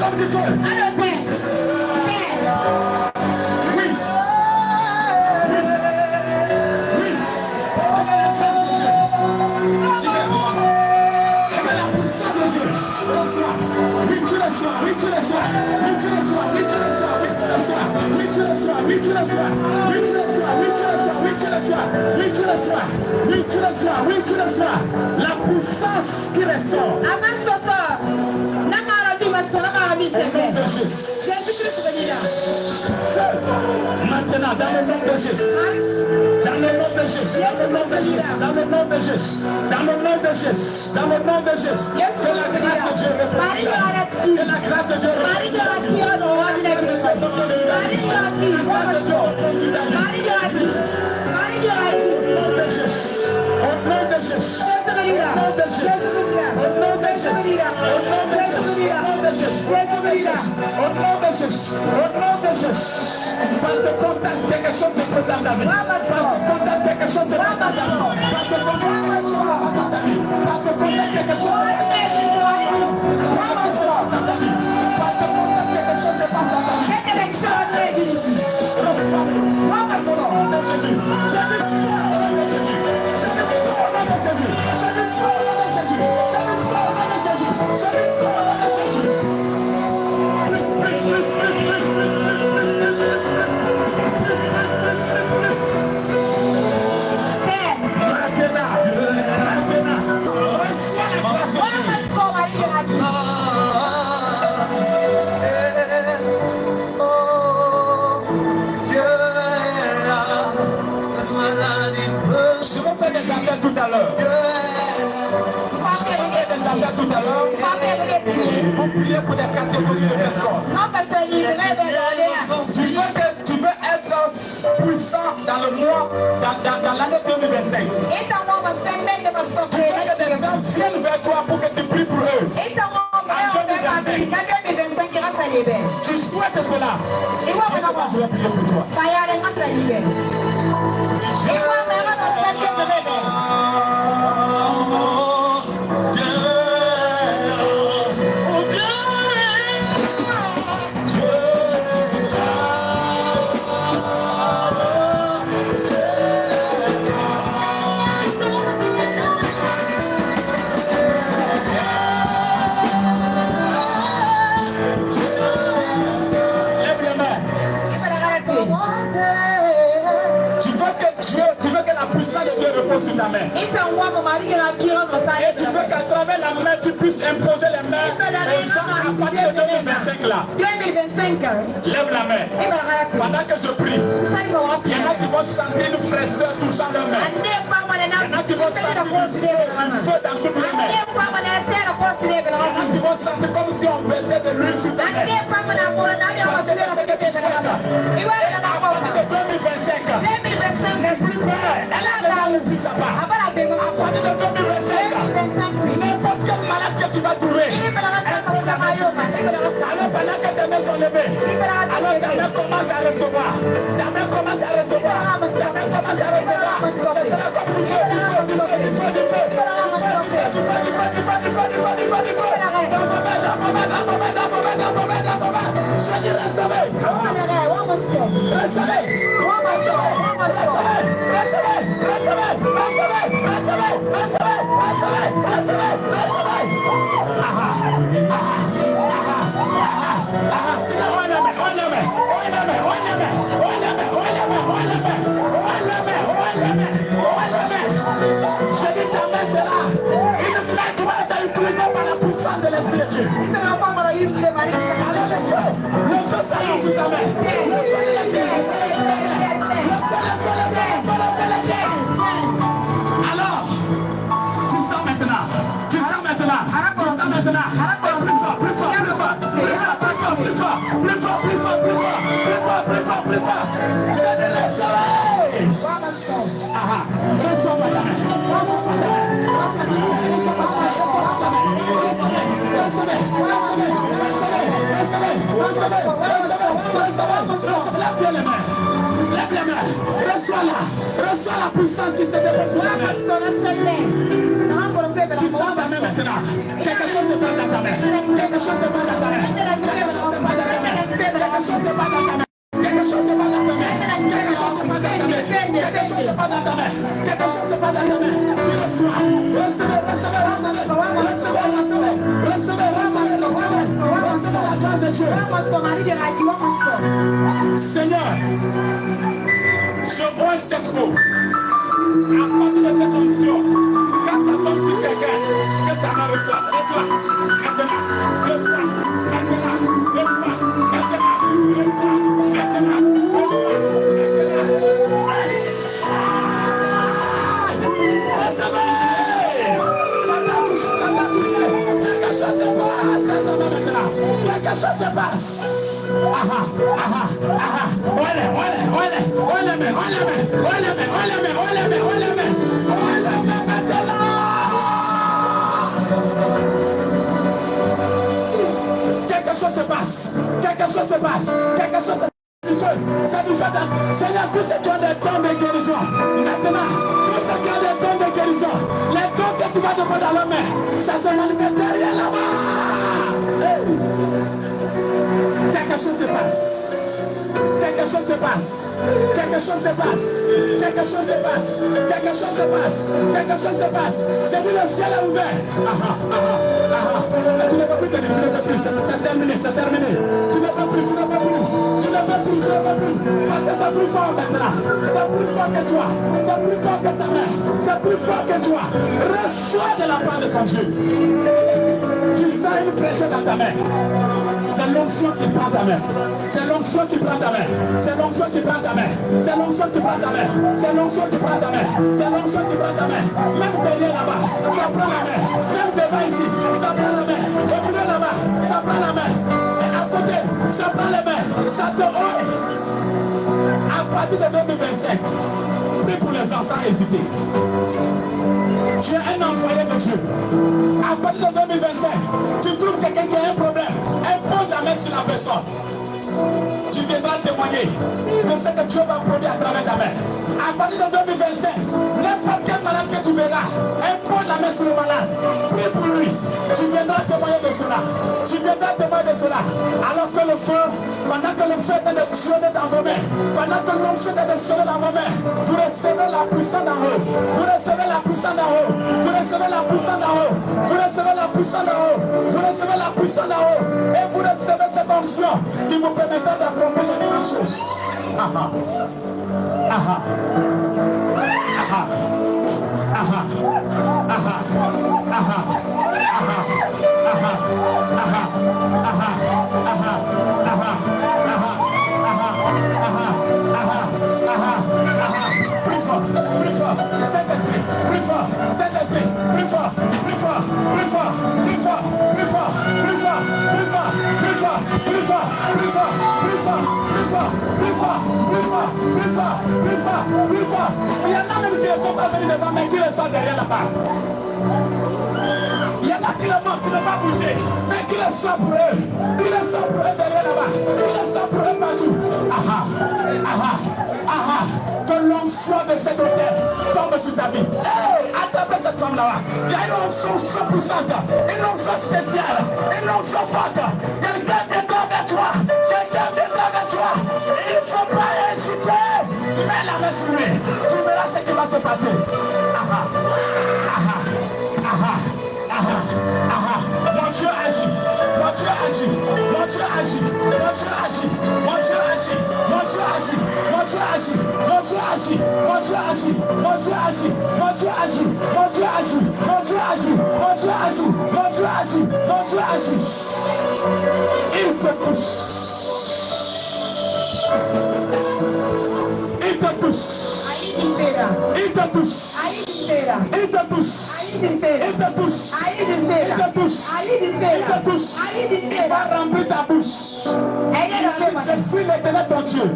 comme du feu. La puissance qui restaure. Seul, maintenant, dans le nom de Jésus, dans le nom de Jésus, dans le nom de Jésus, dans le nom de Jésus, dans le nom de Jésus, dans le nom de Jésus, que la grâce de Dieu repose, que la grâce de Dieu repose, au nom de Jésus, parce que contact quelque chose c'est pour ta vie. Parce que contact quelque chose c'est pour ta vie. Parce que contact quelque chose c'est pour ta vie. Parce que contact quelque chose c'est pour ta vie. Je vais faire des appels tout à l'heure. Tout à l'heure, on priait pour des catégories de personnes. Tu veux être puissant dans le mois, dans l'année 2025. Tu veux que des gens viennent vers toi pour que tu pries pour eux. Tu souhaites cela. Je vais prier pour toi. Sur ta main. Et tu veux qu'à travers la main, tu puisses imposer les mains aux gens à partir de 2025 là. 2025. Lève la main. Pendant que je prie, il y en a qui vont sentir une fraîcheur touchant leurs mains. Il y en a qui vont sentir un feu dans toutes les mains. Il y en a qui vont sentir comme si on versait de l'huile sur ta main. Parce que c'est ce que tu souhaites. Et à partir de 2025, n'aie plus peur. Si ça va. À partir de 2025, n'importe quelle malade que tu vas trouver, alors pendant que tes mains sont levées, alors ta main commence à recevoir. Ta main commence à recevoir. Ta main commence à recevoir. Ce sera comme du feu, du feu, du feu, du feu, du feu, je dis recevez. Recevez. Je dis ta main sera une main qui va être utilisée par la puissance de l'Esprit de Dieu. Le feu s'allume sur ta main. Alors, tu sens maintenant. Plus fort. Je te laisse aller. Reçois ma main. Lève les mains. Reçois la puissance qui se dépose sur la main. Tu sens ta main maintenant. Quelque chose se passe dans ta main. Quelque chose se passe dans ta main. Quelque chose se passe dans ta main. Quelque chose se passe dans ta main. Quelque chose se passe dans ta main. Quelque chose se passe dans ta main. Quelque chose se passe dans ta main. Quelque chose se passe dans ta main. Tu reçois. Recevez, recevez, recevez. Recevez, recevez. Recevez, recevez, recevez. Recevez la grâce de Dieu. Seigneur, je vois cette eau. À partir de cette onction, quand ça tombe sur quelqu'un, que ça me reçoit. Reçois. Maintenant. Reçois. Maintenant. Reçois. Maintenant. Reçois. Maintenant. Recevez. Ça t'a touché, ça t'a touché. Quelque chose se passe dans ta main maintenant. Quelque chose se passe. Quelque chose se passe. Quelque chose se passe. Quelque chose se passe. C'est du fait de Seigneur, tous ceux qui ont des dons de guérison, maintenant, tous ceux qui ont des dons de guérison, les dons que tu vas demander dans la main, ça se manifeste derrière la main. Quelque chose se passe. Quelque chose se passe. Quelque chose se passe. Quelque chose se passe. Quelque chose se passe. Quelque chose se passe. J'ai dit le ciel est ouvert. Tu ne peux plus venir, tu ne peux plus. C'est terminé, c'est terminé. Tu ne peux plus, tu ne peux plus. Tu ne peux plus, tu ne peux plus. Parce que c'est plus fort maintenant. C'est plus fort que toi. C'est plus fort que ta mère. C'est plus fort que toi. Reçois de la part de ton Dieu. Tu sens une fraîcheur dans ta main. C'est l'onction qui prend ta main. C'est l'onction qui prend ta main. C'est l'onction qui prend ta main. C'est l'onction qui prend ta main. C'est l'onction qui prend ta main. C'est l'onction qui prend ta main. Même derrière là-bas, ça prend la main. Même devant ici, ça prend la main. Au milieu là-bas, ça prend la main. Et à côté, ça prend la main. Ça te hausse. À partir de 2025, prie pour les enfants hésités. Tu es un envoyé de Dieu. À partir de 2025, tu trouves quelqu'un qui a un problème. Impose la main sur la personne. Tu viendras témoigner de ce que Dieu va produire à travers ta main. À partir de 2025, n'importe quel malade que tu verras, impose la main sur le malade. Prie pour lui. Tu viendras témoigner de cela. Tu viendras témoigner de cela. Alors que le feu, pendant que le feu est de sonner dans vos mains, pendant que l'onction est de sonner dans vos mains, vous recevez la puissance d'en haut. Vous recevez la puissance d'en haut. Vous recevez la puissance d'en haut. Vous recevez la puissance d'en haut. Vous recevez la puissance d'en haut. Et vous recevez cette onction qui vous permettra d'accomplir les grandes choses. Aha. Aha. Aha. Aha. Aha. Aha. Plus fort, Saint-Esprit, plus fort, Saint-Esprit, plus fort, plus fort, plus fort, plus fort, plus fort, plus fort, plus fort, plus fort, plus fort, plus fort, plus fort, plus fort, plus fort, plus fort, plus fort, plus fort, plus fort. Il y en a même qui ne sont pas venus devant, mais qui le sont derrière la-bas. Il y en a qui le manquent, qui ne vont pas bouger, mais qui le sont pour eux. Qui le sont pour eux derrière là-bas. Qui le sont pour eux partout. Aha, aha, aha. Que l'onction de cet hôtel tombe sur ta vie. Hey, attrapez cette femme là-bas. Il y a une onction 100%, une onction spéciale, une onction forte. Quelqu'un viendra vers toi. Quelqu'un viendra vers toi. Il ne faut pas hésiter. Mets la main sur lui. Tu verras ce qui va se passer. Aha, aha, aha, aha, aha. Mon Dieu agit. Mon Dieu agit. Mon Dieu agit. Mon Dieu agit. Mon Dieu agit. Mon Dieu agit. Mon Dieu agit. Mon Dieu agit. Mon Dieu agit. Mon Dieu agit. Mon Dieu agit. Mon Dieu agit. Mon Dieu agit. Mon Dieu agit. Mon Dieu agit. Mon Dieu agit. Il te touche. Il te touche. Il te touche. Il te touche. Il te touche. Il te touche. Il te touche. Il va remplir ta bouche. Je suis l'Éternel ton Dieu.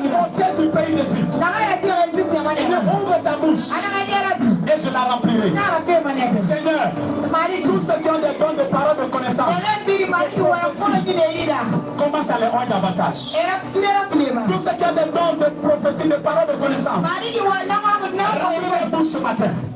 Monter du pays d'Égypte. Il ouvre ta bouche. Et je la remplirai. Seigneur, tous ceux qui ont des dons de parole de connaissance, commence à les rendre davantage. Tous ceux qui ont des dons de prophétie, de parole de connaissance, remplis les bouches ce matin.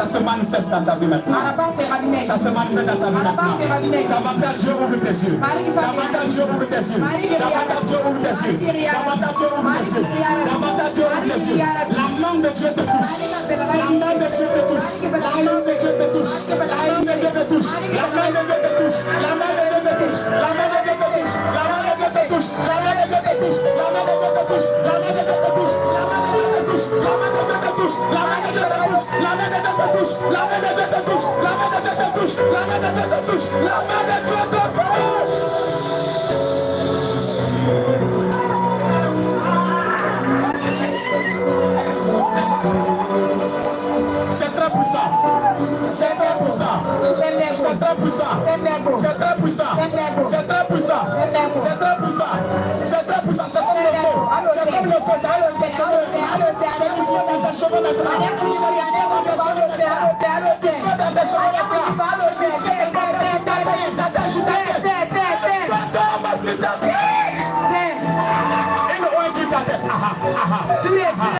Ça se manifeste dans ta vie maintenant. Ça se manifeste dans ta vie maintenant. Davantage Dieu ouvre tes yeux. Davantage Dieu ouvre tes yeux. Davantage Dieu ouvre tes yeux. Davantage Dieu ouvre tes yeux. Davantage Dieu ouvre tes yeux. La main de Dieu te touche. La main de Dieu te touche. La main de Dieu te touche. La main de Dieu te touche. La main de Dieu te touche. La main de Dieu te touche. La main de Dieu te touche. La main de Dieu te touche. La main de Dieu te touche. La main de Dieu te touche. La main de Dieu te touche. La main de Dieu te touche. La main de Dieu te touche. La main de Dieu te touche. La main de Dieu te touche. La main de Dieu te touche. La main de Dieu te touche. La main de Dieu te touche. La main de Dieu te touche. C'est très puissant. C'est très puissant. C'est très puissant. C'est très puissant. C'est très puissant. C'est très puissant. C'est très puissant. C'est comme le feu. C'est comme le feu. Ça a tes cheveux. C'est du feu dans tes cheveux maintenant. C'est du feu dans tes cheveux.